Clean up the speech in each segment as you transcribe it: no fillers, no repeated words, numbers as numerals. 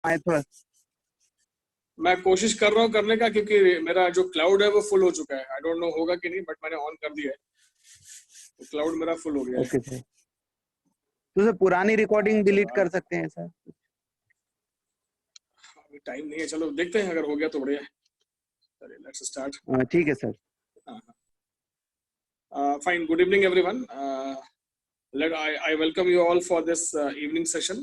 आए थोड़ा। मैं कोशिश कर रहा हूँ करने का, क्योंकि मेरा जो क्लाउड है वो फुल हो चुका है। आई डोंट नो होगा कि नहीं, बट मैंने ऑन कर दिया है तो क्लाउड मेरा फुल हो गया है। ओके सर, तो सर पुरानी रिकॉर्डिंग डिलीट चलो कर सकते हैं सर? अभी टाइम नहीं है, चलो देखते हैं, अगर हो गया तो बढ़िया है। चलिए लेट्स स्टार्ट। ठीक है sir. Fine. Good evening, everyone. I welcome you all for this evening session.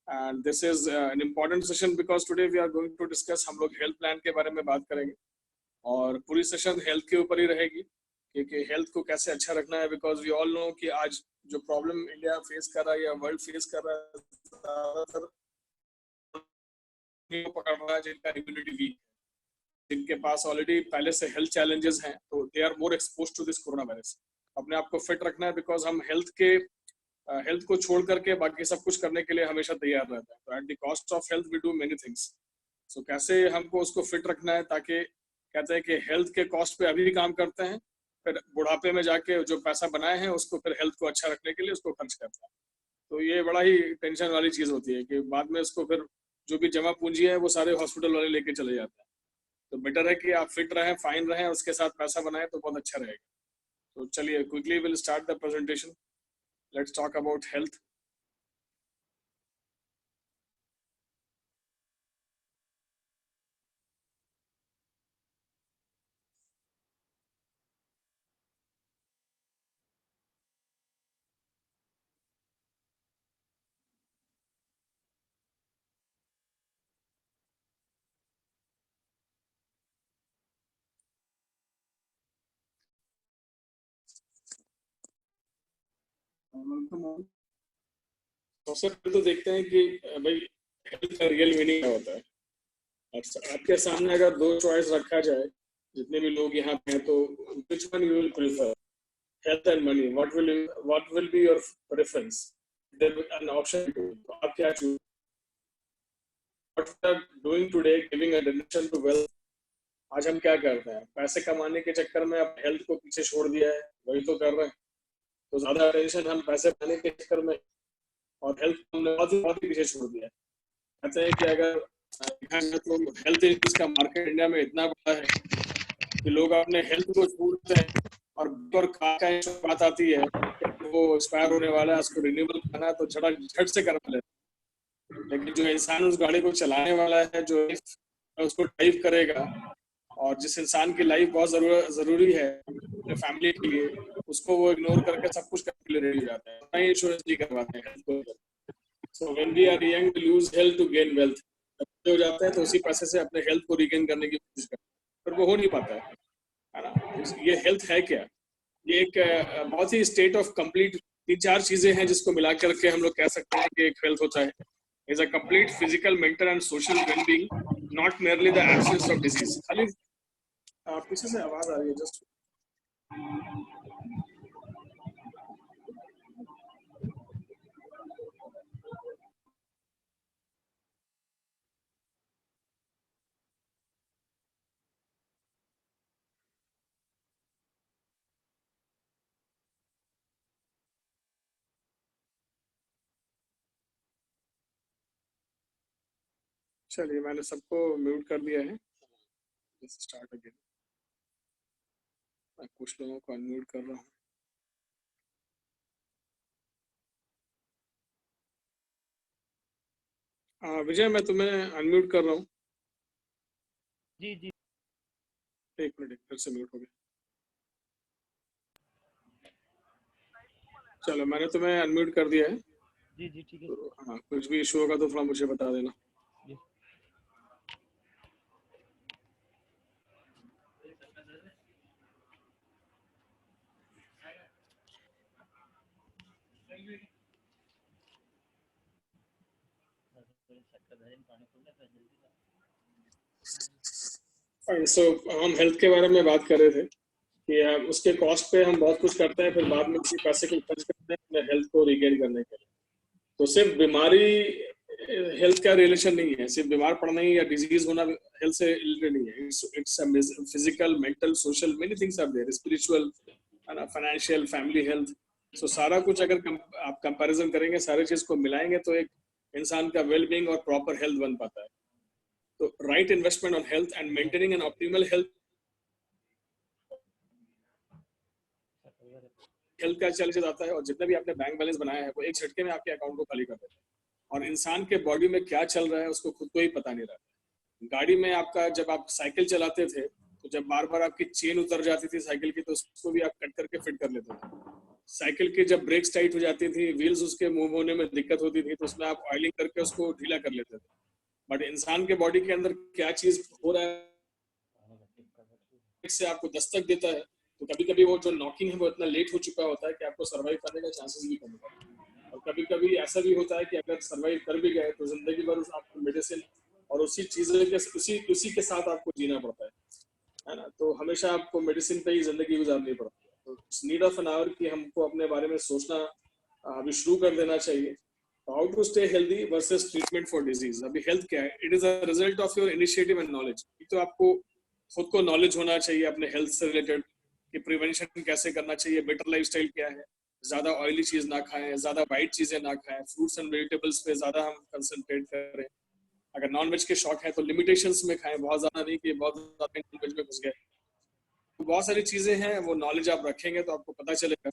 And this is an important session because today we are going to discuss, हम लोग हेल्थ प्लान के बारे में बात करेंगे और पूरी सेशन हेल्थ के ऊपर ही रहेगी कि हेल्थ को कैसे अच्छा रखना है। बिकॉज वी ऑल नो कि आज जो प्रॉब्लम इंडिया फेस कर रहा है या वर्ल्ड फेस कर रहा है, ज्यादातर पकड़ रहा है जिनका इम्यूनिटी वीक, जिनके पास ऑलरेडी पहले से हेल्थ चैलेंजेस हैं, तो they are more expose to this corona virus. अपने आप को फिट रखना है बिकॉज हम हेल्थ को छोड़ करके बाकी सब कुछ करने के लिए हमेशा तैयार रहते हैं। तो at the cost of health we do many things. So कैसे हमको उसको फिट रखना है, ताकि कहते हैं कि हेल्थ के कॉस्ट पे अभी भी काम करते हैं, फिर बुढ़ापे में जाके जो पैसा बनाए हैं उसको फिर हेल्थ को अच्छा रखने के लिए उसको खर्च करते हैं। तो ये बड़ा ही टेंशन वाली चीज होती है कि बाद में उसको फिर जो भी जमा पूंजी है वो सारे हॉस्पिटल वाले लेके चले जाते हैं। तो बेटर है कि आप फिट रहें, फाइन रहें, उसके साथ पैसा बनाएं तो बहुत अच्छा रहेगा। तो चलिए quickly will start the presentation. Let's talk about health. सबसे पहले तो देखते हैं कि भाई हेल्थ का रियल मीनिंग क्या होता है। आपके सामने अगर दो चॉइस रखा जाए, जितने भी लोग यहाँ पे हैं, तो which one you will prefer, health and money? What will be your preference? There is an option to, तो आप क्या choose? What we are doing today, giving a donation to wealth. आज हम क्या करते हैं, पैसे कमाने के चक्कर में अब हेल्थ को पीछे छोड़ दिया है, वही तो कर रहे हैं। तो ज्यादा टेंशन हम पैसे पाने के चक्कर में और हेल्थ को हमने बहुत ही पीछे छोड़ दिया है। कहते हैं कि अगर देखा जाए तो हेल्थ इंश्योरेंस का मार्केट इंडिया में इतना बड़ा है कि लोग अपने हेल्थ को छोड़ते हैं और कार का बात आती है वो एक्सपायर होने वाला है, उसको रिन्यूअल करना है तो झट से करवा लेते हैं। लेकिन जो इंसान उस गाड़ी को चलाने वाला है, जो उसको ड्राइव करेगा, और जिस इंसान की लाइफ बहुत जरूरी है अपने फैमिली के लिए, उसको वो इग्नोर करके सब कुछ करने के लिए रेडी हो जाता है, नहीं इंश्योरेंस नहीं करवाते हैं हेल्थ को। So when we are young we lose health to gain wealth. हो जाता है तो उसी पैसे से अपने हेल्थ को रिगेन करने की कोशिश करते हैं, पर वो हो नहीं पाता है ना। ये हेल्थ है क्या? ये एक बहुत ही स्टेट ऑफ कंप्लीट 3-4 चीजें हैं जिसको मिला करके हम लोग कह सकते हैं कि एक हेल्थ होता है। Is a complete physical, mental and social wellbeing, not merely the absence of disease. खाली पीछे से आवाज आ रही है जस्ट। चलिए मैंने सबको म्यूट कर दिया है। Start again. मैं कुछ लोगों को अनम्यूट कर रहा हूँ। विजय मैं तुम्हें अनम्यूट कर रहा हूँ। जी जी एक मिनट, फिर से म्यूट हो गया। चलो मैंने तुम्हें अनम्यूट कर दिया है। जी जी ठीक है। तो हाँ, कुछ भी इशू होगा तो थोड़ा मुझे बता देना। जी। सो हम हेल्थ के बारे में बात कर रहे थे कि उसके कॉस्ट पे हम बहुत कुछ करते हैं, फिर बाद में उसी पैसे को खर्च करते हैं अपने हेल्थ को रिगेन करने के लिए। तो सिर्फ बीमारी हेल्थ का रिलेशन नहीं है, सिर्फ बीमार पड़ना ही या डिजीज होना हेल्थ से रिलेटेड नहीं है। It's physical, mental, social, many things are there, spiritual, financial, family health. So सारा कुछ अगर आप कंपैरिजन करेंगे, सारी चीज को मिलाएंगे तो एक इंसान का वेलबींग और प्रॉपर हेल्थ बन पाता है। तो right investment on health and maintaining an optimal health का चैलेंज आता है, और जितना भी आपने बैंक बैलेंस बनाया है वो एक झटके में आपके अकाउंट को खाली कर देता है। और इंसान के बॉडी में क्या चल रहा है उसको खुद को ही पता नहीं रहता। गाड़ी में आपका, जब आप साइकिल चलाते थे तो जब बार बार आपकी चेन उतर जाती थी साइकिल की, तो उसको भी आप कट करके फिट कर लेते थे। साइकिल की जब ब्रेक्स टाइट हो जाती थी, व्हील्स उसके मूव होने में दिक्कत होती थी, तो उसमें आप ऑयलिंग करके उसको ढीला कर लेते थे। बट इंसान के बॉडी के अंदर क्या चीज हो रहा है से आपको दस्तक देता है, तो कभी कभी वो जो नॉकिंग है वो इतना लेट हो चुका होता है कि आपको सर्वाइव करने का चांसेस भी कम होता है। और कभी कभी ऐसा भी होता है कि अगर सर्वाइव कर भी गए तो जिंदगी भर आपको मेडिसिन और उसी चीजों के उसी के साथ आपको जीना पड़ता है ना। तो हमेशा आपको मेडिसिन पे ही जिंदगी गुजारनी पड़ती है। तो it's need of an hour कि हमको अपने बारे में सोचना अभी शुरू कर देना चाहिए। How to stay healthy versus treatment for disease. अभी हेल्थ क्या है? It is a result of your initiative and knowledge. तो आपको खुद को नॉलेज होना चाहिए अपने हेल्थ से रिलेटेड कि प्रिवेंशन कैसे करना चाहिए, बेटर लाइफस्टाइल क्या है, ज्यादा ऑयली चीज ना खाएं, ज्यादा वाइट चीजें ना खाएं, फ्रूट्स एंड वेजिटेबल्स पे ज्यादा हम कंसंट्रेट करें। अगर नॉनवेज के शौक है तो लिमिटेशंस में खाएं, बहुत ज्यादा नहीं कि बहुत ज्यादा नॉनवेज में घुस गए। तो बहुत सारी चीजें हैं, वो नॉलेज आप रखेंगे तो आपको पता चलेगा।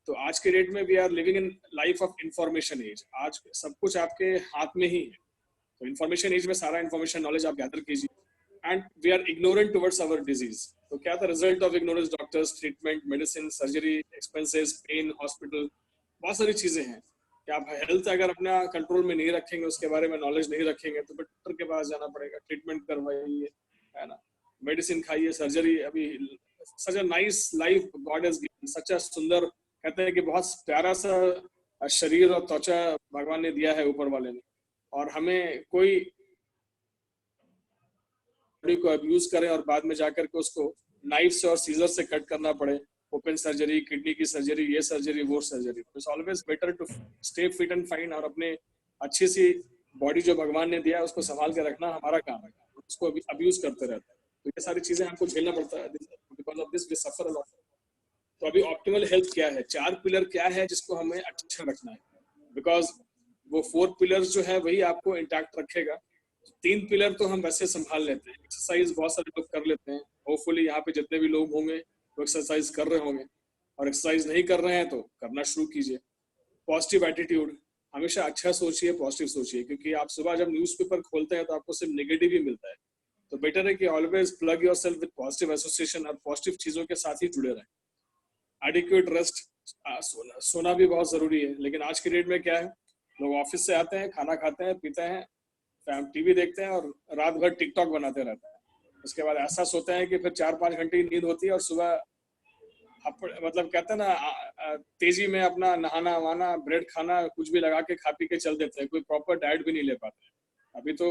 तो आज के डेट में we are living in life of information age. आज सब कुछ आपके हाथ में ही है। तो इंफॉर्मेशन एज में सारा इंफॉर्मेशन नॉलेज आप गैदर कीजिए, and we are ignorant towards our disease. तो क्या था result of ignorance? Doctors, treatment, medicine, surgery, expenses, pain, hospital, बहुत सारी चीजें हैं कि आप हेल्थ अगर अपना कंट्रोल में नहीं रखेंगे, उसके बारे में नॉलेज नहीं रखेंगे, तो डॉक्टर के पास जाना पड़ेगा, ट्रीटमेंट करवाइए, है ना, मेडिसिन खाइए, सर्जरी। अभी such a nice life God has given, such a सुंदर, कहते हैं कि बहुत प्यारा सा शरीर और त्वचा भगवान ने दिया है ऊपर वाले ने, और हमें कोई को अब्यूज करें और बाद में जाकर के उसको नाइफ से और सीजर से कट करना पड़े, ओपन सर्जरी, किडनी की सर्जरी, ये सर्जरी, वो surgery. It's always better to stay fit and fine, और अपने अच्छी सी बॉडी जो भगवान ने दिया है उसको संभाल के रखना हमारा काम है। उसको अब्यूज करते रहते हैं, तो ये सारी चीजें हमको झेलना पड़ता है। Because of this we suffer a lot. तो अभी ऑप्टिमल हेल्थ क्या है? 4 पिलर क्या है जिसको हमें अच्छा रखना है? बिकॉज वो 4 पिलर्स जो है वही आपको इंटैक्ट रखेगा। 3 पिलर तो हम वैसे संभाल लेते हैं। एक्सरसाइज बहुत सारे लोग कर लेते हैं, होपफुली यहाँ पे जितने भी लोग होंगे वो एक्सरसाइज कर रहे होंगे, और एक्सरसाइज नहीं कर रहे हैं तो करना शुरू कीजिए। पॉजिटिव एटीट्यूड, हमेशा अच्छा सोचिए, पॉजिटिव सोचिए, क्योंकि आप सुबह जब न्यूज़पेपर खोलते हैं तो आपको सिर्फ नेगेटिव ही मिलता है। तो बेटर है कि always plug yourself with positive association और पॉजिटिव चीजों के साथ ही जुड़े रहें। एडिक्वेट रेस्ट, सोना भी बहुत जरूरी है। लेकिन आज की डेट में क्या है, लोग ऑफिस से आते हैं, खाना खाते हैं, पीते हैं, टीवी देखते हैं और रात भर टिकटॉक बनाते रहते हैं। उसके बाद ऐसा सोते हैं कि फिर 4-5 घंटे की नींद होती है, और सुबह मतलब कहते हैं ना, तेजी में अपना नहाना वाना, ब्रेड खाना, कुछ भी लगा के खा पी के चल देते हैं, कोई प्रॉपर डाइट भी नहीं ले पाते। अभी तो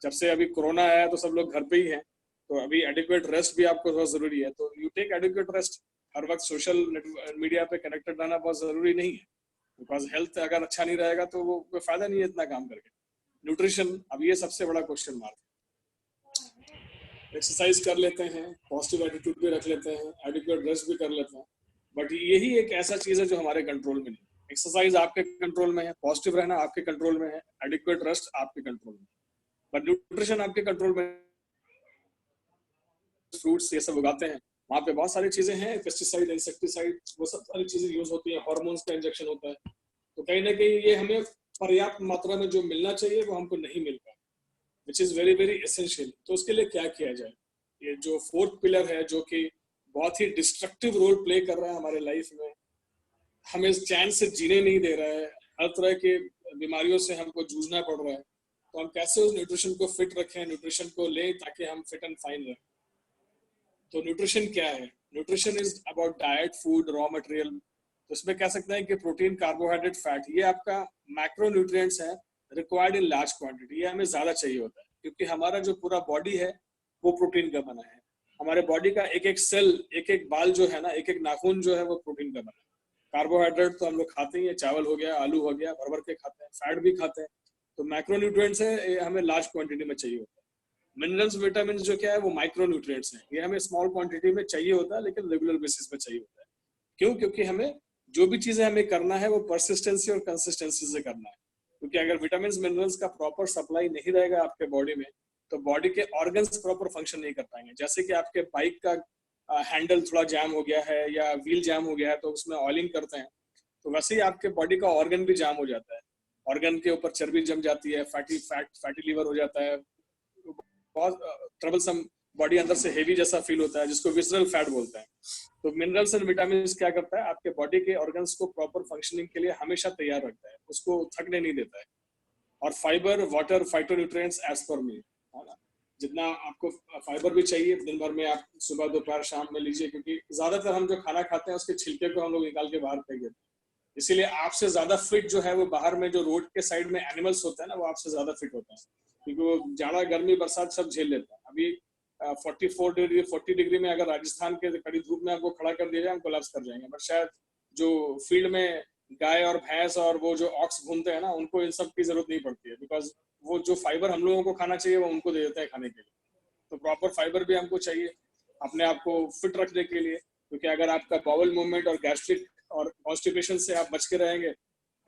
जब से अभी कोरोना आया तो सब लोग घर पे ही हैं, तो अभी एडिक्वेट रेस्ट भी आपको बहुत जरूरी है। तो यू टेक एडिक्वेट रेस्ट। हर वक्त सोशल मीडिया पे कनेक्टेड रहना बहुत जरूरी नहीं है, बिकॉज हेल्थ अगर अच्छा नहीं रहेगा तो वो कोई फायदा नहीं है इतना काम करके। न्यूट्रिशन, अब ये सबसे बड़ा क्वेश्चन मार्क है। एक्सरसाइज कर लेते हैं, पॉजिटिव एटीट्यूड भी रख लेते हैं, एडिक्वेट रेस्ट भी कर लेते हैं, बट यही एक ऐसा चीज है जो हमारे कंट्रोल में नहीं। एक्सरसाइज आपके कंट्रोल में है, पॉजिटिव रहना आपके कंट्रोल में है, एडिक्वेट रेस्ट आपके कंट्रोल में, बट न्यूट्रिशन आपके कंट्रोल में। फ्रूट्स ये सब उगाते हैं, वहाँ पे बहुत सारी चीजें हैं, पेस्टिसाइड, इंसेक्टिसाइड, वो सब सारी चीजें यूज होती है, हार्मोन्स का इंजेक्शन होता है। तो कहीं ना कहीं ये हमें पर्याप्त मात्रा में जो मिलना चाहिए वो हमको नहीं मिल पाता, which is very very essential. तो उसके लिए क्या किया जाए? ये जो 4th पिलर है, जो कि बहुत ही डिस्ट्रक्टिव रोल प्ले कर रहा है हमारे लाइफ में, हमें चैन से जीने नहीं दे रहा है, हर तरह के बीमारियों से हमको जूझना पड़ रहा है। तो हम कैसे उस न्यूट्रिशन को फिट रखें, न्यूट्रिशन को लें ताकि हम फिट एंड फाइन रहें। तो न्यूट्रिशन क्या है? Nutrition is about diet, food, raw material. तो इसमें कह सकते हैं कि प्रोटीन, कार्बोहाइड्रेट, फैट, ये आपका मैक्रो न्यूट्रिएंट्स है, रिक्वायर्ड इन लार्ज क्वांटिटी। ये हमें ज्यादा चाहिए होता है, क्योंकि हमारा जो पूरा बॉडी है वो प्रोटीन का बना है। हमारे बॉडी का एक एक सेल, एक एक बाल जो है ना, एक एक नाखून जो है वो प्रोटीन का बना है। कार्बोहाइड्रेट तो हम लोग खाते ही है, चावल हो गया, आलू हो गया, भर भर के खाते हैं, फैट भी खाते हैं। तो मैक्रो न्यूट्रिएंट्स है, हमें लार्ज क्वांटिटी में चाहिए होता है। मिनरल्स, विटामिन जो क्या है वो माइक्रो न्यूट्रिएंट्स हैं, ये हमें स्मॉल क्वांटिटी में चाहिए होता है, लेकिन रेगुलर बेसिस पे चाहिए होता है। क्यों? क्योंकि हमें जो भी चीजें हमें करना है वो परसिस्टेंसी और कंसिस्टेंसी से करना है। क्योंकि अगर विटामिन मिनरल्स का प्रॉपर सप्लाई नहीं रहेगा आपके बॉडी में तो बॉडी के ऑर्गन्स प्रॉपर फंक्शन नहीं कर पाएंगे। जैसे कि आपके बाइक का हैंडल थोड़ा जैम हो गया है या व्हील जैम हो गया है तो उसमें ऑयलिंग करते हैं, तो वैसे ही आपके बॉडी का ऑर्गन भी जाम हो जाता है, ऑर्गन के ऊपर चर्बी जम जाती है, फैटी लीवर हो जाता है, बहुत ट्रबलसम, बॉडी अंदर से हेवी जैसा फील होता है जिसको विसरल फैट बोलते हैं। तो मिनरल्स एंड विटामिन क्या करता है, आपके बॉडी के ऑर्गन्स को प्रॉपर फंक्शनिंग के लिए हमेशा तैयार रखता है, उसको थकने नहीं देता है। और fibre, water, phytonutrients as per मी, है ना, जितना आपको फाइबर भी चाहिए दिन भर में आप सुबह दोपहर शाम में लीजिए, क्योंकि ज्यादातर हम जो खाना खाते हैं उसके छिलके को हम लोग निकाल के बाहर फेंक देते हैं। इसीलिए आपसे ज्यादा फिट जो है वो बाहर में जो रोड के साइड में एनिमल्स होते हैं ना, वो आपसे ज्यादा फिट होते हैं, क्योंकि वो जाड़ा गर्मी बरसात सब झेल लेते हैं। अभी 44 डिग्री 40 डिग्री में अगर राजस्थान के कड़ी धूप में आपको खड़ा कर दिया जाए हम कोलैप्स कर जाएंगे, बट शायद जो फील्ड में गाय और भैंस और वो जो ऑक्स घूमते हैं ना, उनको इन सब की जरूरत नहीं पड़ती है, बिकॉज वो जो फाइबर हम लोगों को खाना चाहिए वो उनको दे देते हैं खाने के लिए। तो प्रॉपर फाइबर भी हमको चाहिए अपने आप को फिट रखने के लिए, क्योंकि अगर आपका बाउल मूवमेंट और गैस्ट्रिक और कॉन्स्टिपेशन से आप बच के रहेंगे,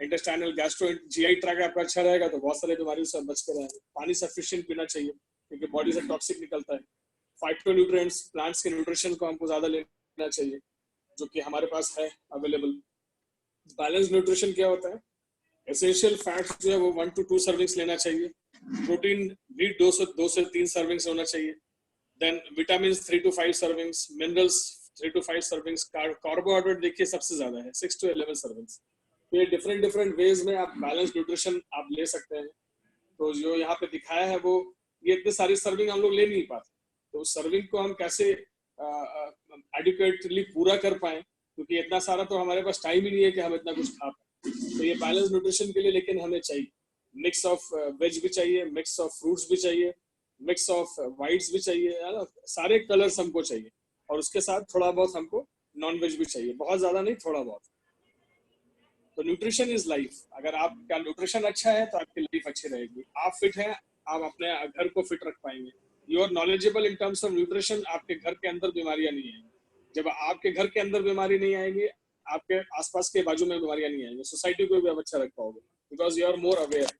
इंटेस्टाइनल गैस्ट्रो जीआई ट्रैक आपका अच्छा रहेगा तो बहुत सारे बीमारियों से बच के रहेंगे। पानी सफिशिएंट पीना चाहिए क्योंकि बॉडी से टॉक्सिक निकलता है। फाइटोन्यूट्रिएंट्स, प्लांट्स के न्यूट्रिशन को हमको ज्यादा लेना चाहिए जो कि हमारे पास है अवेलेबल। बैलेंस न्यूट्रिशन क्या होता है, एसेंशियल फैट्स जो है वो 1 to 2 सर्विंग्स लेना चाहिए, प्रोटीन भी 2 से 3 सर्विंग्स होना चाहिए, then vitamin 3 to 5 servings, minerals 3 to 5 servings, carbohydrate देखिए सबसे ज्यादा है 6 to 11 सर्विंग्स। तो ये डिफरेंट वेज में आप बैलेंस न्यूट्रिशन आप ले सकते हैं। तो जो यहाँ पे दिखाया है वो ये इतनी सारी सर्विंग हम लोग ले नहीं पाते, तो उस सर्विंग को हम कैसे एडिक्वेटली पूरा कर पाए, क्योंकि इतना सारा तो हमारे पास टाइम ही नहीं है कि हम इतना कुछ खा पाए। तो ये बैलेंस न्यूट्रिशन के लिए लेकिन हमें चाहिए मिक्स ऑफ वेज भी चाहिए, मिक्स ऑफ फ्रूट्स भी चाहिए, मिक्स ऑफ व्हाइट्स भी चाहिए, है ना, सारे कलर्स हमको चाहिए, और उसके साथ थोड़ा बहुत हमको नॉन वेज भी चाहिए, बहुत ज्यादा नहीं थोड़ा बहुत। तो न्यूट्रिशन इज लाइफ। अगर आपका न्यूट्रिशन अच्छा है तो आपकी लाइफ अच्छी रहेगी। आप फिट हैं, आप अपने घर को फिट रख पाएंगे। You are knowledgeable in terms of nutrition, आपके घर के अंदर बीमारियां नहीं आएंगी। जब आपके घर के अंदर बीमारी नहीं आएगी, आपके आसपास के बाजू में बीमारियां नहीं आएंगी, सोसाइटी को भी आप अच्छा रख पाओगे, because you are more aware.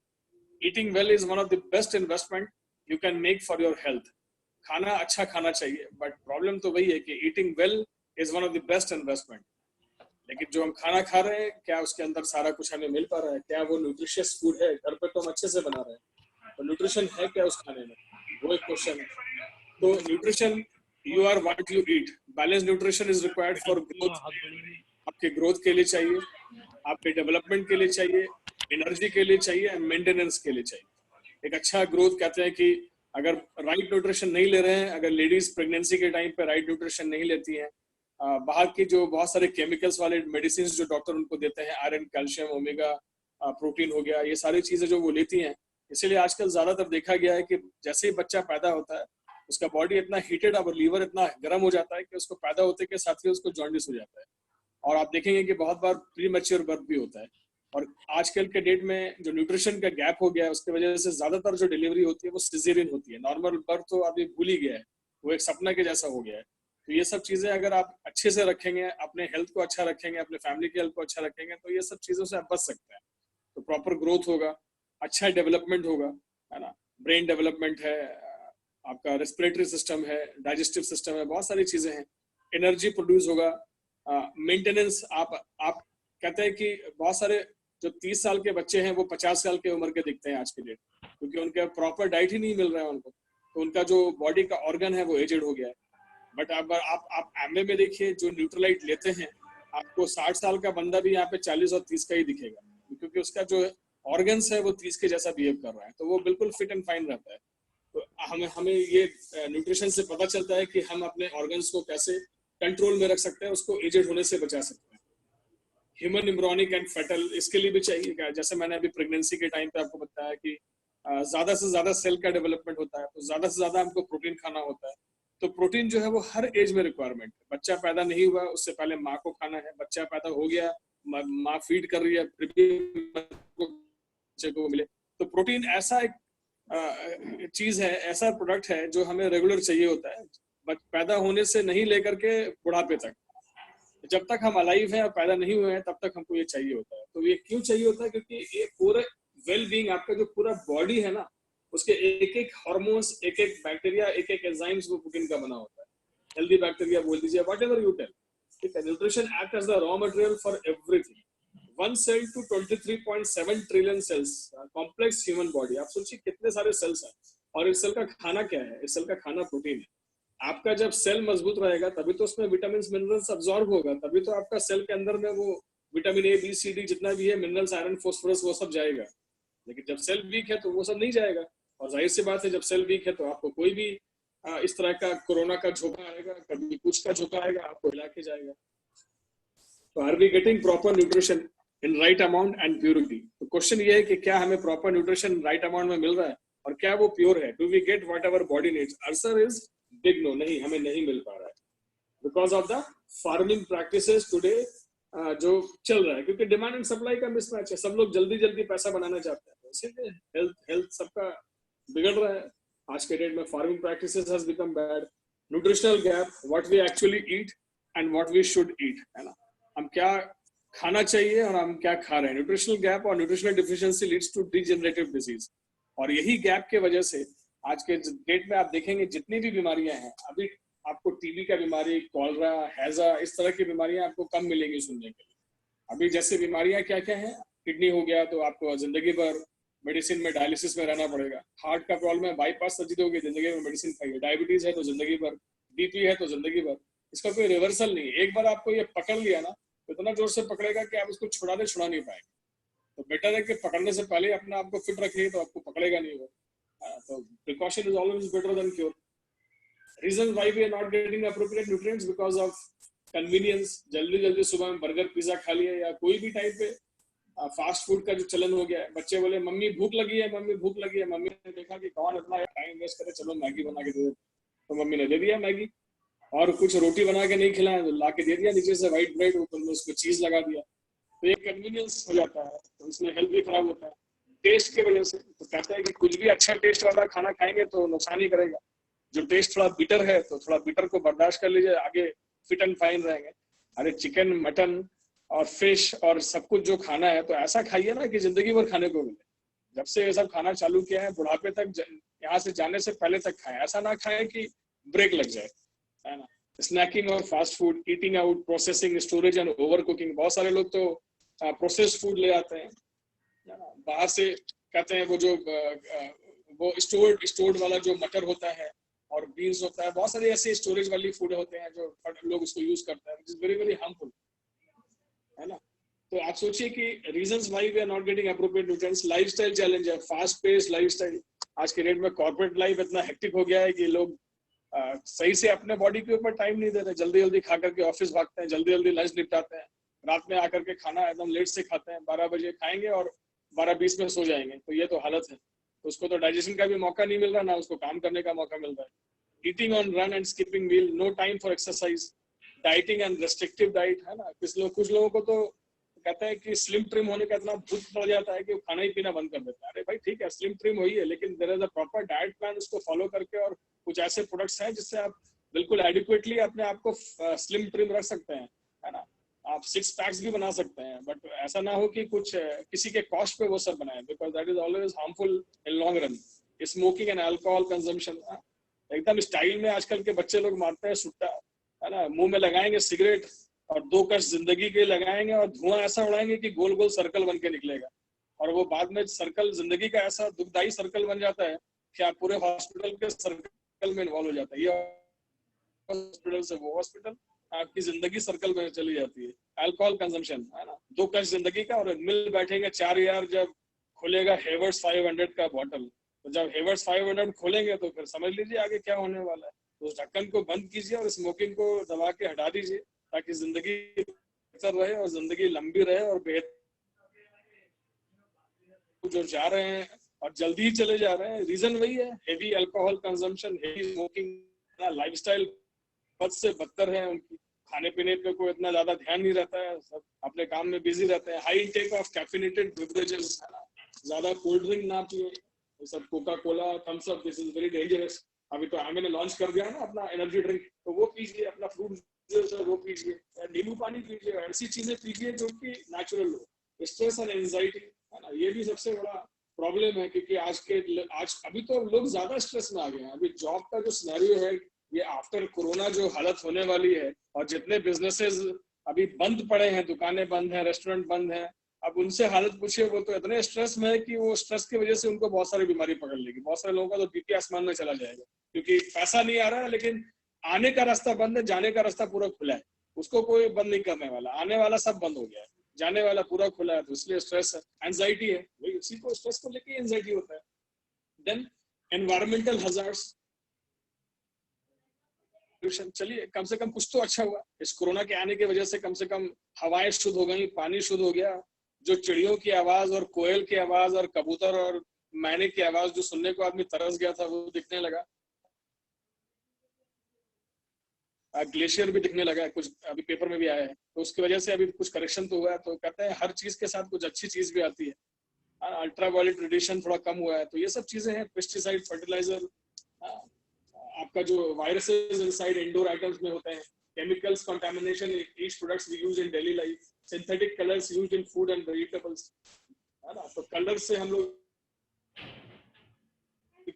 Eating well is one of the best investment you can make for your health. खाना अच्छा खाना चाहिए, बट प्रॉब्लम तो वही है कि eating well is one of the best investment. लेकिन जो हम खाना खा रहे हैं, क्या उसके अंदर सारा कुछ हमें मिल पा रहा है? क्या वो न्यूट्रिशियस फूड है? घर पे तो हम अच्छे से बना रहे हैं, तो न्यूट्रिशन है क्या उस खाने में, वो एक क्वेश्चन है। तो nutrition, you are what you eat. Balance nutrition is required for growth, आपके ग्रोथ के लिए चाहिए, आपके डेवलपमेंट के लिए चाहिए, एनर्जी के लिए चाहिए, एंड मेंटेनेंस के लिए चाहिए। एक अच्छा ग्रोथ कहते हैं कि अगर राइट न्यूट्रिशन नहीं ले रहे हैं, अगर लेडीज प्रेगनेंसी के टाइम पे राइट न्यूट्रिशन नहीं लेती हैं, बाहर की जो बहुत सारे केमिकल्स वाले मेडिसिन जो डॉक्टर उनको देते हैं, आयरन, कैल्शियम, ओमेगा, प्रोटीन हो गया, ये सारी चीजें जो वो लेती हैं, इसीलिए आजकल ज्यादातर देखा गया है कि जैसे ही बच्चा पैदा होता है उसका बॉडी इतना हीटेड और लीवर इतना गर्म हो जाता है कि उसको पैदा होते के साथ ही उसको जॉन्डिस हो जाता है। और आप देखेंगे कि बहुत बार प्री मैच्योर बर्थ भी होता है। और आजकल के डेट में जो न्यूट्रिशन का गैप हो गया है उसकी वजह से ज्यादातर जो डिलीवरी होती है वो सिजेरियन होती है। नॉर्मल बर्थ तो अभी भूल ही गया है, वो एक सपना के जैसा हो गया है। तो ये सब चीजें अगर आप अच्छे से रखेंगे, अपने हेल्थ को अच्छा रखेंगे, अपने फैमिली की हेल्थ को अच्छा रखेंगे, तो ये सब चीजों से आप बच सकते हैं। तो प्रॉपर ग्रोथ होगा, अच्छा डेवलपमेंट होगा, है ना, ब्रेन डेवलपमेंट है, आपका रेस्पिरेटरी सिस्टम है, डाइजेस्टिव सिस्टम है, बहुत सारी चीजें हैं, एनर्जी प्रोड्यूस होगा, मेंटेनेंस। आप कहते हैं कि बहुत सारे जो 30 साल के बच्चे हैं वो 50 साल के उम्र के दिखते हैं आज के डेट, क्योंकि उनके प्रॉपर डाइट ही नहीं मिल रहा है उनको, तो उनका जो बॉडी का ऑर्गन है वो एजेड हो गया है। बट अगर आप एमए में देखिए, जो न्यूट्रलाइट लेते हैं, आपको 60 साल का बंदा भी यहाँ पे 40 और 30 का ही दिखेगा, क्योंकि उसका जो ऑर्गन्स है वो 30 के जैसा बिहेव कर रहा है, तो वो बिल्कुल फिट एंड फाइन रहता है। तो हमें ये न्यूट्रिशन से पता चलता है कि हम अपने ऑर्गन्स को कैसे कंट्रोल में रख सकते हैं, उसको एजेड होने से बचा सकते हैं। ह्यूमन एम्ब्रियोनिक एंड फेटल, इसके लिए भी चाहिए। जैसे मैंने अभी प्रेगनेंसी के टाइम पे आपको बताया कि ज्यादा से ज्यादा सेल का डेवलपमेंट होता है, तो ज्यादा से ज्यादा हमको प्रोटीन खाना होता है। तो प्रोटीन जो है वो हर एज में रिक्वायरमेंट है। बच्चा पैदा नहीं हुआ उससे पहले माँ को खाना है, बच्चा पैदा हो गया माँ फीड कर रही है, फिर भी बच्चे को मिले। तो प्रोटीन ऐसा एक चीज है, ऐसा प्रोडक्ट है जो हमें रेगुलर चाहिए होता है, पैदा होने से नहीं लेकर के बुढ़ापे तक। जब तक हम अलाइव हैं और पैदा नहीं हुए हैं तब तक हमको ये चाहिए होता है। तो ये क्यों चाहिए होता है? क्योंकि ये पूरे वेल बीइंग, आपका जो पूरा बॉडी है ना, उसके एक एक हार्मोन्स, एक एक बैक्टीरिया, एक एक एंजाइम्स वो प्रोटीन का बना होता है। हेल्दी बैक्टीरिया बोल दीजिए, वट एवर यू टेल, ठीक है। Nutrition act as the raw material for everything. 1 cell to 23.7 trillion cells, complex human body. आप सोचिए कितने सारे सेल्स हैं, और इस सेल का खाना क्या है? इस सेल का खाना प्रोटीन है। आपका जब सेल मजबूत रहेगा तभी तो उसमें विटामिन मिनरल्स अब्सॉर्ब होगा, तभी तो आपका सेल के अंदर में वो vitamin A, B, C, D जितना भी है, मिनरल्स, आयरन, फास्फोरस, वो सब जाएगा। लेकिन जब सेल वीक है तो वो सब नहीं जाएगा, और जाहिर सी बात है जब सेल वीक है तो आपको कोई भी इस तरह का कोरोना का झोंका आएगा, कभी कुछ का झोंका आएगा, आपको हिला के जाएगा। तो are we getting proper nutrition in right amount and purity? तो क्वेश्चन ये है कि क्या हमें प्रॉपर न्यूट्रिशन राइट अमाउंट में मिल रहा है, और क्या वो प्योर है? Do we get whatever body needs? Answer is big no, नहीं, हमें नहीं मिल पा रहा है, because of the farming practices today जो चल रहा है, क्योंकि डिमांड एंड सप्लाई का मिसमैच है। सब लोग जल्दी जल्दी पैसा बनाना चाहते हैं, इसीलिए हेल्थ सबका बिगड़ रहा है आज के डेट में। Farming practices has become bad, nutritional gap, what we actually eat and what we should eat, है ना, हम क्या खाना चाहिए और हम क्या खा रहे हैं। न्यूट्रिशनल गैप और nutritional deficiency leads to degenerative disease, और यही गैप के वजह से आज के डेट में आप देखेंगे जितनी भी बीमारियां हैं, अभी आपको टीबी का बीमारी, कॉलरा, हैजा, इस तरह की बीमारियां आपको कम मिलेंगी सुनने के लिए। अभी जैसे बीमारियां क्या क्या है, किडनी हो गया तो आपको जिंदगी भर मेडिसिन में, डायलिसिस में रहना पड़ेगा। हार्ट का प्रॉब्लम है, बाईपास सर्जरी होगी, जिंदगी में मेडिसिन खाइए। डायबिटीज है तो जिंदगी भर, बीपी है तो जिंदगी भर, इसका कोई रिवर्सल नहीं है। एक बार आपको ये पकड़ लिया ना तो इतना जोर से पकड़ेगा कि आप उसको छुड़ा नहीं पाएंगे। तो बेटर है कि पकड़ने से पहले अपने आप को फिट रखिए, तो आपको पकड़ेगा नहीं वो। तो precaution is always better than cure. Reasons why we are not getting appropriate nutrients because of convenience। जल्दी जल्दी सुबह में बर्गर पिज्जा खा लिया, या कोई भी टाइप पे फास्ट फूड का जो चलन हो गया है। बच्चे बोले मम्मी भूख लगी है, मम्मी भूख लगी है। मम्मी ने देखा कि कौन इतना टाइम वेस्ट करे, चलो मैगी बना के दे दो, तो मम्मी ने दे दिया मैगी। और कुछ रोटी बना के नहीं खिलाया तो ला के दे दिया नीचे से व्हाइट ब्रेड, ऊपर में उसको चीज लगा दिया। तो ये कन्वीनियंस हो जाता है, तो इसमें हेल्थ भी खराब होता है टेस्ट के वजह से। तो कहता है कि कुछ भी अच्छा टेस्ट वाला खाना खाएंगे तो नुकसान ही करेगा। जो टेस्ट थोड़ा बिटर है तो थोड़ा बिटर को बर्दाश्त कर लीजिए, आगे फिट एंड फाइन रहेंगे। अरे चिकन, मटन और फिश और सब कुछ जो खाना है तो ऐसा खाइए ना कि जिंदगी भर खाने को मिले। जब से ये सब खाना चालू किया है, बुढ़ापे तक, यहाँ से जाने से पहले तक खाएं। ऐसा ना खाएं कि ब्रेक लग जाए, है ना। स्नैकिंग और fast food, eating out, processing, storage and over cooking. बहुत सारे लोग तो प्रोसेस्ड फूड ले आते हैं बाहर से, कहते हैं वो जो वो स्टोर्ड वाला जो मटर होता है और बीन्स होता है, बहुत सारे ऐसे स्टोरेज वाली फूड होते हैं जो लोग उसको यूज करते हैं, which is very very harmful, है ना। तो आप सोचिए कि reasons why we are not getting appropriate nutrients. Lifestyle challenge है, फास्ट पेस्ड लाइफस्टाइल। आज के डेट में कॉर्पोरेट लाइफ इतना हेक्टिक हो गया है कि लोग सही से अपने बॉडी के ऊपर टाइम नहीं दे रहे। जल्दी जल्दी खा करके ऑफिस भागते हैं, जल्दी जल्दी लंच निपटाते हैं, रात में आकर के खाना एकदम लेट से खाते हैं, 12 बजे खाएंगे और 12:20 में सो जाएंगे। तो ये तो हालत है। तो उसको तो डाइजेशन का भी मौका नहीं मिल रहा, ना उसको काम करने का मौका मिल रहा है। Eating on run and skipping meal, no time for exercise, dieting and restrictive diet, है ना। कुछ लोगों को तो कहते हैं कि स्लिम ट्रिम होने का इतना भूत पड़ जाता है कि वो खाना ही पीना बंद कर देता है। अरे भाई ठीक है, स्लिम ट्रिम हुई है, लेकिन there is a proper diet plan, उसको फॉलो करके। और कुछ ऐसे प्रोडक्ट्स हैं जिससे आप बिल्कुल एडिक्वेटली अपने आप को स्लिम ट्रिम रख सकते हैं, है ना। आप 6 पैक्स भी बना सकते हैं, बट ऐसा ना हो कि कुछ किसी के कॉस्ट पे वो सब बनाए, because that is always harmful in long run. Smoking and alcohol consumption, एकदम स्टाइल में आजकल के बच्चे लोग मारते हैं सुट्टा, है ना। मुंह में लगाएंगे सिगरेट और 2 कश जिंदगी के लगाएंगे और धुआं ऐसा उड़ाएंगे कि गोल गोल सर्कल बन के निकलेगा। और वो बाद में सर्कल, जिंदगी का ऐसा दुखदाई सर्कल बन जाता है कि आप पूरे हॉस्पिटल के सर्कल में इन्वॉल्व हो जाता है। ये हॉस्पिटल से वो हॉस्पिटल, आपकी जिंदगी सर्कल में चली जाती है। अल्कोहल कंजम्पशन, है ना, 2 कश जिंदगी का, और मिल बैठेंगे 4 यार जब खुलेगा हेवर्स 500 का बॉटल। तो जब हेवर्स 500 खोलेंगे तो फिर समझ लीजिए आगे क्या होने वाला है। तो उस ढक्कन को बंद कीजिए और स्मोकिंग को दबा के हटा दीजिए, ताकि जिंदगी बेहतर रहे और जिंदगी लंबी रहे और बेहतर। जो जा रहे हैं और जल्दी ही चले जा रहे हैं, रीजन वही है, heavy alcohol consumption, heavy smoking, lifestyle बद से बदतर है उनकी। खाने पीने पे कोई इतना ज्यादा ध्यान नहीं रहता है, सब अपने काम में बिजी रहते हैं। High intake of caffeinated beverages, ज्यादा कोल्ड ड्रिंक ना पिए, सब Coca Cola, Thums Up, this is very dangerous. अभी तो आमिर ने लॉन्च कर दिया ना अपना एनर्जी ड्रिंक, तो वो पीजिए, अपना फ्रूट जूस है वो पीजिए, नींबू पानी पीजिए, ऐसी चीजें पीजिए जो कि नेचुरल हो। स्ट्रेस एंड एंजाइटी, है ना, ये भी सबसे बड़ा प्रॉब्लम है, क्योंकि आज अभी तो लोग ज्यादा स्ट्रेस में आ गए हैं। अभी जॉब का जो सिनेरियो है, ये आफ्टर कोरोना जो हालत होने वाली है, और जितने बिजनेसेस अभी बंद पड़े हैं, दुकानें बंद हैं, रेस्टोरेंट बंद हैं, अब उनसे हालत पूछिए, वो तो इतने स्ट्रेस में है कि वो स्ट्रेस की वजह से उनको बहुत सारी बीमारी पकड़ लेगी। बहुत सारे लोगों का तो बीपी आसमान में चला जाएगा, क्योंकि पैसा नहीं आ रहा है, लेकिन आने का रास्ता बंद है, जाने का रास्ता पूरा खुला है, उसको कोई बंद नहीं करने वाला। आने वाला सब बंद हो गया है, जाने वाला पूरा खुला है, तो इसलिए स्ट्रेस है, एंजाइटी है, वही उसी को स्ट्रेस को लेके एंजाइटी होता है। देन एनवायरमेंटल हजार्ड्स, चलिए कम से कम कुछ तो अच्छा हुआ इस कोरोना के आने की वजह से, कम से कम हवाएं शुद्ध हो गई, पानी शुद्ध हो गया, जो चिड़ियों की आवाज और कोयल की आवाज और कबूतर और मैने की आवाज जो सुनने को आदमी तरस गया था, वो दिखने लगा। ग्लेशियर भी दिखने लगा है, कुछ अभी पेपर में भी आया है, तो उसकी वजह से अभी कुछ करेक्शन तो हुआ है। तो कहते हैं हर चीज के साथ कुछ अच्छी चीज भी आती है। अल्ट्रावायलेट रेडिएशन थोड़ा कम हुआ है, तो ये सब चीजें हैं। पेस्टिसाइड, फर्टिलाइजर, आपका जो वायरसेस इनसाइड इंडोर आइटम्स में होते हैं, chemicals contamination each products we use in daily life, synthetic colours used in food and vegetables, है ना। तो कलर से हम लोग,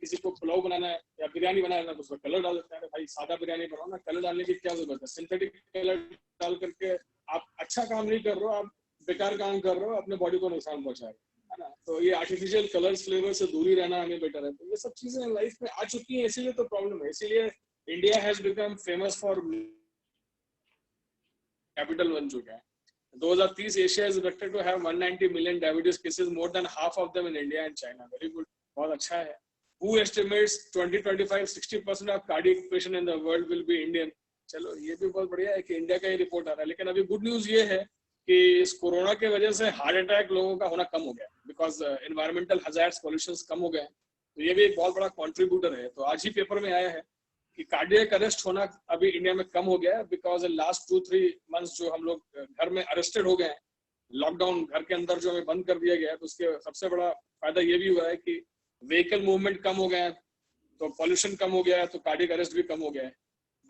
किसी को पुलाव बनाना है या बिरयानी बनाना है तो उसमें कलर डाल देते हैं। भाई सादा बिरयानी बनाओ ना, कलर डालने की क्या जरूरत है। सिंथेटिक कलर डाल करके आप अच्छा काम नहीं कर रहे हो, आप बेकार काम कर रहे हो, अपने बॉडी को नुकसान पहुंचा रहे हो, है ना। तो ये आर्टिफिशियल कलर्स, फ्लेवर से दूरी रहना हमें बेटर है। तो ये सब चीजें लाइफ में आ चुकी हैं, इसीलिए तो प्रॉब्लम है। इसीलिए India has become famous for capital बन चुका है। 2030 Asia is expected to have 190 million diabetes cases, more than half of them in India and China. Very good, बहुत अच्छा है। Who estimates 2025 60% of cardiac patient in the world will be Indian? चलो ये भी बहुत बढ़िया है कि इंडिया का ही रिपोर्ट आ रहा है। लेकिन अभी गुड न्यूज ये है कि इस कोरोना के वजह से हार्ट अटैक लोगों का होना कम हो गया, बिकॉज एनवायरमेंटल हजार्ड्स, पॉल्यूशंस कम हो गए। तो ये भी एक बहुत बड़ा कंट्रीब्यूटर है। तो आज ही पेपर में आया है कि कार्डियक अरेस्ट होना अभी इंडिया में कम हो गया है, बिकॉज लास्ट 2-3 मंथ्स जो हम लोग घर में अरेस्टेड हो गए हैं, लॉकडाउन, घर के अंदर जो हमें बंद कर दिया गया है, तो उसके सबसे बड़ा फायदा ये भी हुआ है कि व्हीकल मूवमेंट कम हो गया है, तो पॉल्यूशन कम हो गया है, तो कार्डियक अरेस्ट भी कम हो गया है।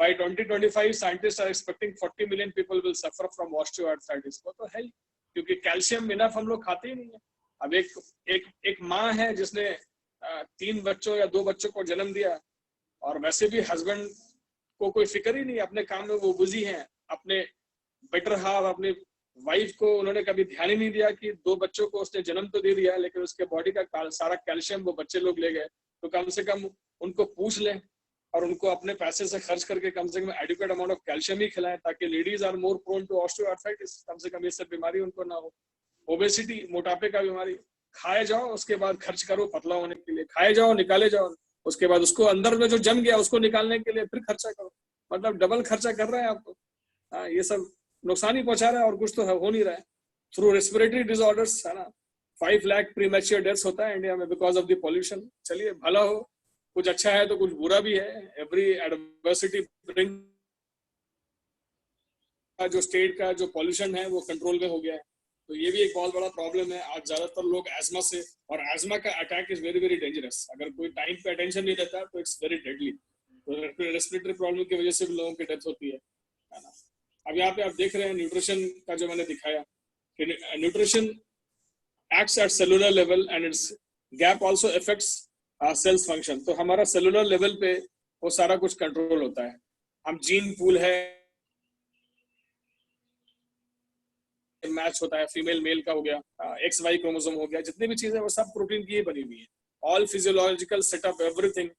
By 2025 scientist are expecting 40 million people will suffer from osteoarthritis. वो तो है ही, क्योंकि कैल्शियम इनफ हम लोग खाते ही नहीं है। अब एक माँ है जिसने 3 बच्चों या 2 बच्चों को जन्म दिया, और वैसे भी हस्बैंड को कोई फिक्र ही नहीं, अपने काम में वो बिजी हैं, अपने बेटर हाफ, अपने वाइफ को उन्होंने कभी ध्यान ही नहीं दिया कि 2 बच्चों को उसने जन्म तो दे दिया, लेकिन उसके बॉडी का सारा कैल्शियम वो बच्चे लोग ले गए। तो कम से कम उनको पूछ लें और उनको अपने पैसे से खर्च करके कम से कम एडिक्वेट अमाउंट ऑफ कैल्शियम ही खिलाएं, ताकि ladies are more prone to osteoarthritis. कम से कम ये सब बीमारी उनको ना हो। ओबेसिटी, मोटापे का बीमारी, खाए जाओ उसके बाद खर्च करो पतला होने के लिए, खाए जाओ निकाले जाओ, उसके बाद उसको अंदर में जो जम गया उसको निकालने के लिए फिर खर्चा करो, मतलब डबल खर्चा कर रहे हैं आपको। ये सब नुकसान ही पहुंचा रहा है, और कुछ तो हो नहीं रहा है। थ्रू रेस्पिरेटरी डिसऑर्डर्स, है ना, 5 लाख प्रीमैच्योर डेथ्स होता है इंडिया में बिकॉज ऑफ द पॉल्यूशन। चलिए भला हो, कुछ अच्छा है तो कुछ बुरा भी है। एवरी एडवर्सिटी ब्रिंग, जो स्टेट का जो पॉल्यूशन है वो कंट्रोल में हो गया है, तो ये भी एक बहुत बड़ा प्रॉब्लम है। आज ज्यादातर लोग एस्मा से, और एस्मा का attack is very very dangerous, अगर कोई टाइम पे अटेंशन नहीं देता तो इट्स वेरी डेडली। तो रेस्पिरेटरी प्रॉब्लम की वजह से भी लोगों की डेथ होती है ना। अब यहाँ पे आप देख रहे हैं न्यूट्रिशन का जो मैंने दिखाया, कि nutrition acts at cellular level and its gap also affects cells function. तो हमारा सेलुलर लेवल पे वो सारा कुछ कंट्रोल होता है। हम जीन पूल है, मैच होता है, फीमेल मेल का हो गया, XY क्रोमोसोम हो गया, जितनी भी चीजें वो सब प्रोटीन की ही बनी हुई है। All physiological setup, everything,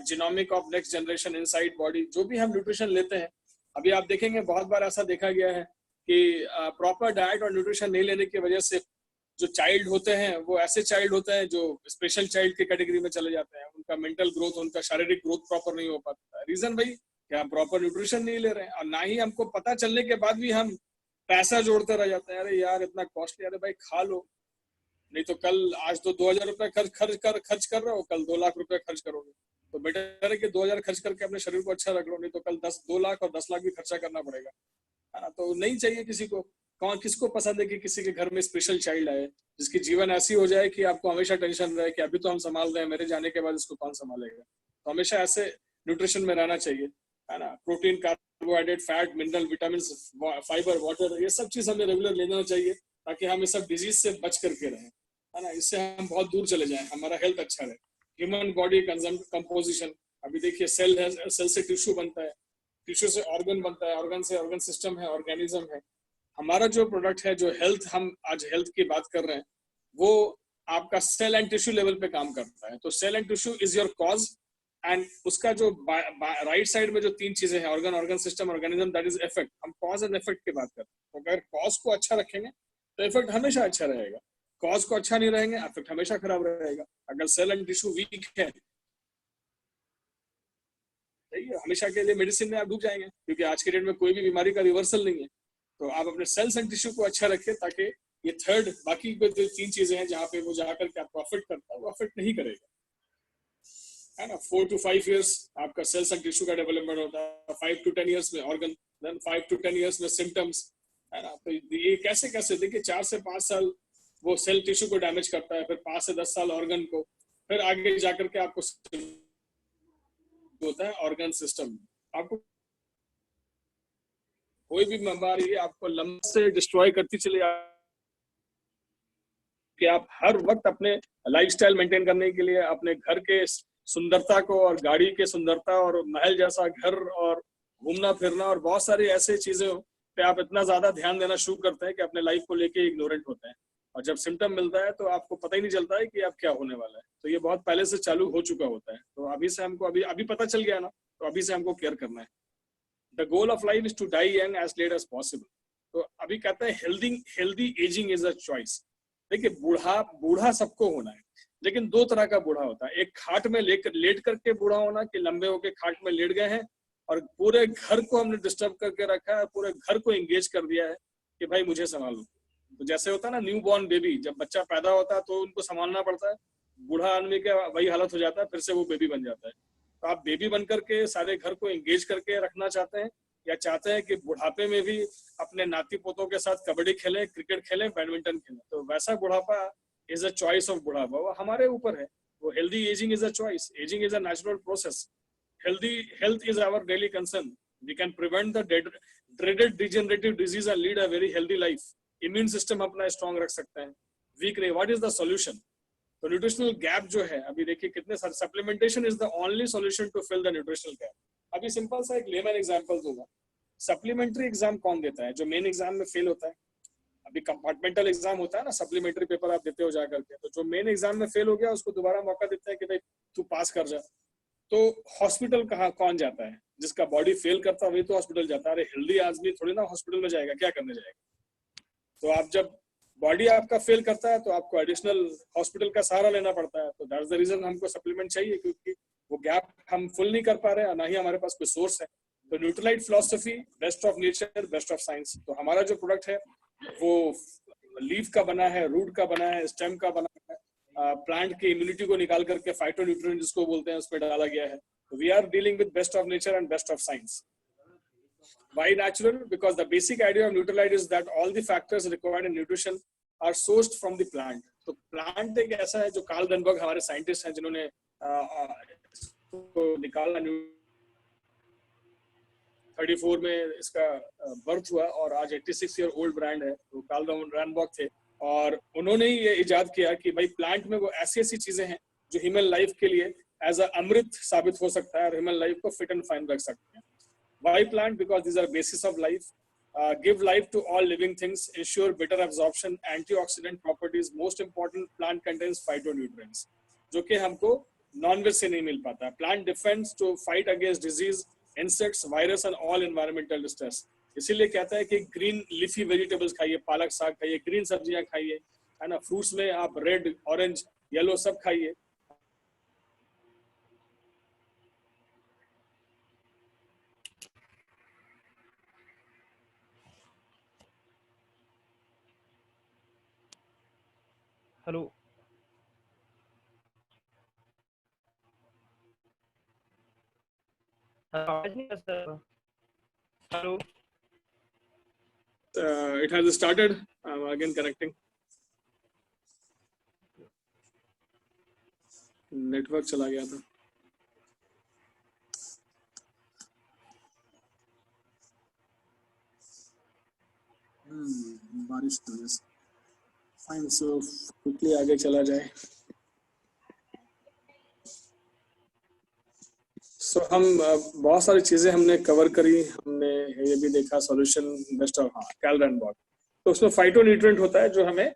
genomic of next generation inside body, जो भी हम न्यूट्रिशन लेते हैं। अभी आप देखेंगे बहुत बार ऐसा देखा गया है कि प्रॉपर डाइट और न्यूट्रिशन नहीं लेने की वजह से जो चाइल्ड होते हैं वो ऐसे चाइल्ड होते हैं जो स्पेशल चाइल्ड की कैटेगरी में चले जाते हैं। उनका मेंटल ग्रोथ, उनका शारीरिक ग्रोथ प्रॉपर नहीं हो पाता। रीजन भाई कि हम प्रॉपर न्यूट्रिशन नहीं ले रहे हैं, और ना ही हमको पता चलने के बाद भी हम पैसा जोड़ते रह जाते हैं। अरे यार इतना कॉस्टली, अरे भाई खा लो, नहीं तो कल, आज तो 2000 रुपए खर्च कर रहे हो, कल 2 लाख रुपए खर्च करोगे। तो बेटर है कि 2000 खर्च करके अपने शरीर को अच्छा रख लो, नहीं तो कल 2 लाख और 10 लाख भी खर्चा करना पड़ेगा, है ना। तो नहीं चाहिए किसी को। कौन किसको पसंद है कि किसी के घर में स्पेशल चाइल्ड आए, जिसकी जीवन ऐसी हो जाए कि आपको हमेशा टेंशन रहे कि अभी तो हम संभाल रहे हैं, मेरे जाने के बाद इसको कौन संभालेगा। तो हमेशा ऐसे न्यूट्रिशन में रहना चाहिए, है ना। Protein, carbohydrate, fat, mineral, vitamin, fibre, water, ये सब चीज हमें रेगुलर लेना चाहिए, ताकि हम इस सब डिजीज से बच करके रहें। है ना, इससे हम बहुत दूर चले जाएं, हमारा हेल्थ अच्छा रहे। ह्यूमन बॉडी कंपोजिशन, अभी देखिए सेल है, सेल से टिश्यू बनता है, टिश्यू से ऑर्गन बनता है, ऑर्गन से ऑर्गन सिस्टम है, ऑर्गेनिज्म है। हमारा जो प्रोडक्ट है, जो हेल्थ, हम आज हेल्थ की बात कर रहे हैं, वो आपका सेल एंड टिश्यू लेवल पे काम करता है। तो cell and tissue is your cause, and उसका जो राइट साइड में जो तीन चीजें हैं, organ, organ system, organism, that is effect. हम कॉज एंड इफेक्ट की बात करते हैं। तो अगर कॉज को अच्छा रखेंगे तो इफेक्ट हमेशा अच्छा रहेगा, कॉज को अच्छा नहीं रहेंगे इफेक्ट हमेशा खराब रहेगा। अगर सेल एंड टिश्यू वीक है, सही है, हमेशा के लिए मेडिसिन में आप डूब जाएंगे, क्योंकि आज के डेट में कोई भी बीमारी का रिवर्सल नहीं है। तो आप अपने सेल्स एंड टिश्यू को अच्छा रखें, ताकि ये थर्ड, बाकी जो तीन चीजें हैं जहाँ पे वो जाकर के आपको अफेक्ट करता है, वो अफेक्ट नहीं करेगा, है ना। 4 to 5 years आपका सेल्स एंड टिश्यू का डेवलपमेंट होता है, 5 to 10 years में ऑर्गन, देन 5 to 10 years में सिम्टम्स, है ना। तो ये कैसे कैसे देखिए, 4 से 5 साल वो सेल टिश्यू को डैमेज करता है, फिर 5 से 10 साल ऑर्गन को, फिर आगे जाकर के आपको होता है ऑर्गन सिस्टम। आपको कोई भी बीमारी आपको लंबे से डिस्ट्रॉय करती चली कि आप हर वक्त अपने लाइफस्टाइल मेंटेन करने के लिए अपने घर के सुंदरता को, और गाड़ी के सुंदरता, और महल जैसा घर, और घूमना फिरना, और बहुत सारी ऐसी चीजें पे आप इतना ज्यादा ध्यान देना शुरू करते हैं कि अपने लाइफ को लेके इग्नोरेंट होते हैं, और जब सिम्टम मिलता है तो आपको पता ही नहीं चलता है कि अब क्या होने वाला है। तो ये बहुत पहले से चालू हो चुका होता है। तो अभी से हमको अभी पता चल गया ना, तो अभी से हमको केयर करना है। The goal of life is to die young as late as possible. तो अभी कहते हैं healthy ageing is a choice. देखिए, बूढ़ा सबको होना है, लेकिन दो तरह का बूढ़ा होता है। एक खाट में लेट करके बूढ़ा होना, कि लंबे होके खाट में लेट गए हैं और पूरे घर को हमने डिस्टर्ब करके रखा है, पूरे घर को एंगेज कर दिया है कि भाई मुझे संभालो। तो जैसे होता है ना, न्यू बॉर्न बेबी, जब बच्चा पैदा होता है तो उनको संभालना पड़ता है, बूढ़ा आदमी का वही हालत हो जाता है, फिर से वो बेबी बन जाता है। तो आप बेबी बन करके सारे घर को एंगेज करके रखना चाहते हैं, या चाहते हैं कि बुढ़ापे में भी अपने नाती पोतों के साथ कबड्डी खेलें, क्रिकेट खेलें, बैडमिंटन खेलें? तो वैसा बुढ़ापा इज अ चॉइस ऑफ बुढ़ापा, वो हमारे ऊपर है। वो healthy ageing is a choice, ageing is a natural process. Healthy health is our daily concern. We can prevent the dreaded degenerative disease and lead a very healthy life. Immune system अपना strong रख सकते हैं, weak नहीं। What is the solution? तो nutritional gap जो है, अभी देखिए कितने सारे, supplementation is the only solution to fill the nutritional gap. अभी सिंपल सा एक लेमन एग्जांपल दूंगा। सप्लीमेंट्री एग्जाम कौन देता है? जो मेन एग्जाम में फेल होता है। अभी कंपार्टमेंटल एग्जाम होता है ना, सप्लीमेंट्री पेपर आप देते हो जाकर के, तो जो मेन एग्जाम में फेल हो गया उसको दोबारा मौका देते हैं कि भाई तू पास कर जा। तो हॉस्पिटल कौन जाता है? जिसका बॉडी फेल करता है वही तो हॉस्पिटल जाता है। अरे हेल्दी आदमी थोड़ी ना हॉस्पिटल में जाएगा, क्या करने जाएगा? तो आप जब बॉडी आपका फेल करता है तो आपको एडिशनल हॉस्पिटल का सहारा लेना पड़ता है। तो दैट्स द रीजन हमको सप्लीमेंट चाहिए, क्योंकि वो गैप हम फुल नहीं कर पा रहे हैं, ना ही हमारे पास कोई सोर्स है। तो Nutrilite philosophy, best of nature, best of science. तो हमारा जो प्रोडक्ट है वो लीफ का बना है, रूट का बना है, स्टेम का बना है, प्लांट की इम्यूनिटी को निकाल करके फाइटोन्यूट्रिएंट जिसको बोलते हैं उसमें डाला गया है। तो we are dealing with best of nature and best of science. Why natural? Because the basic idea of Nutrilite is that all the factors required in nutrition are sourced from the plant. तो plant एक ऐसा है जो Karl डनबर्ग हमारे scientist हैं जिन्होंने इसको निकाला। 34 में इसका बर्थ हुआ और आज 86 ईयर ओल्ड ब्रांड है। तो कार्ल डनबर्ग थे और उन्होंने ही ये इजाद किया कि भाई प्लांट में वो ऐसी ऐसी चीजें हैं जो ह्यूमन लाइफ के लिए एज अ अमृत साबित हो सकता है और ह्यूमन लाइफ को फिट एंड फाइन रख सकते हैं। Why plant? Because these are basis of life. Give life to all living things. Ensure better absorption. Antioxidant properties. Most important, plant contains phytonutrients, जो कि हमको नॉनवेज से नहीं मिल पाता। Plant defends to fight against disease, insects, virus and all environmental distress. इसीलिए कहता है कि ग्रीन लीफी वेजिटेबल्स खाइए, पालक साग खाइए, ग्रीन सब्जियां खाइए, है ना। फ्रूट्स में आप रेड, ऑरेंज, येलो सब खाइए। हेलो। आवाज नहीं आ sir. Hello. It has started. I'm again connecting. Network चला गया था। बारिश की वजह से। फाइन, सो क्विकली आगे चला जाए। हम बहुत सारी चीजें हमने कवर करी, हमने ये भी देखा सॉल्यूशन बेस्ट ऑफ कैलरनबॉग। तो उसमें फाइटोन्यूट्रिएंट होता है जो हमें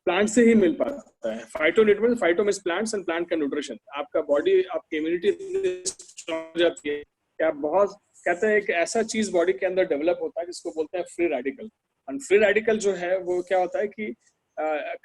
प्लांट से ही मिल पाता है। Phytonutrient, phyto means plants and plant का न्यूट्रिशन। आपका बॉडी, आपकी इम्यूनिटी स्ट्रांग हो जाती है कि आप बहुत, कहते हैं एक ऐसा चीज बॉडी के अंदर डेवलप होता है जिसको बोलते हैं free radical. And free radical जो है वो क्या होता है कि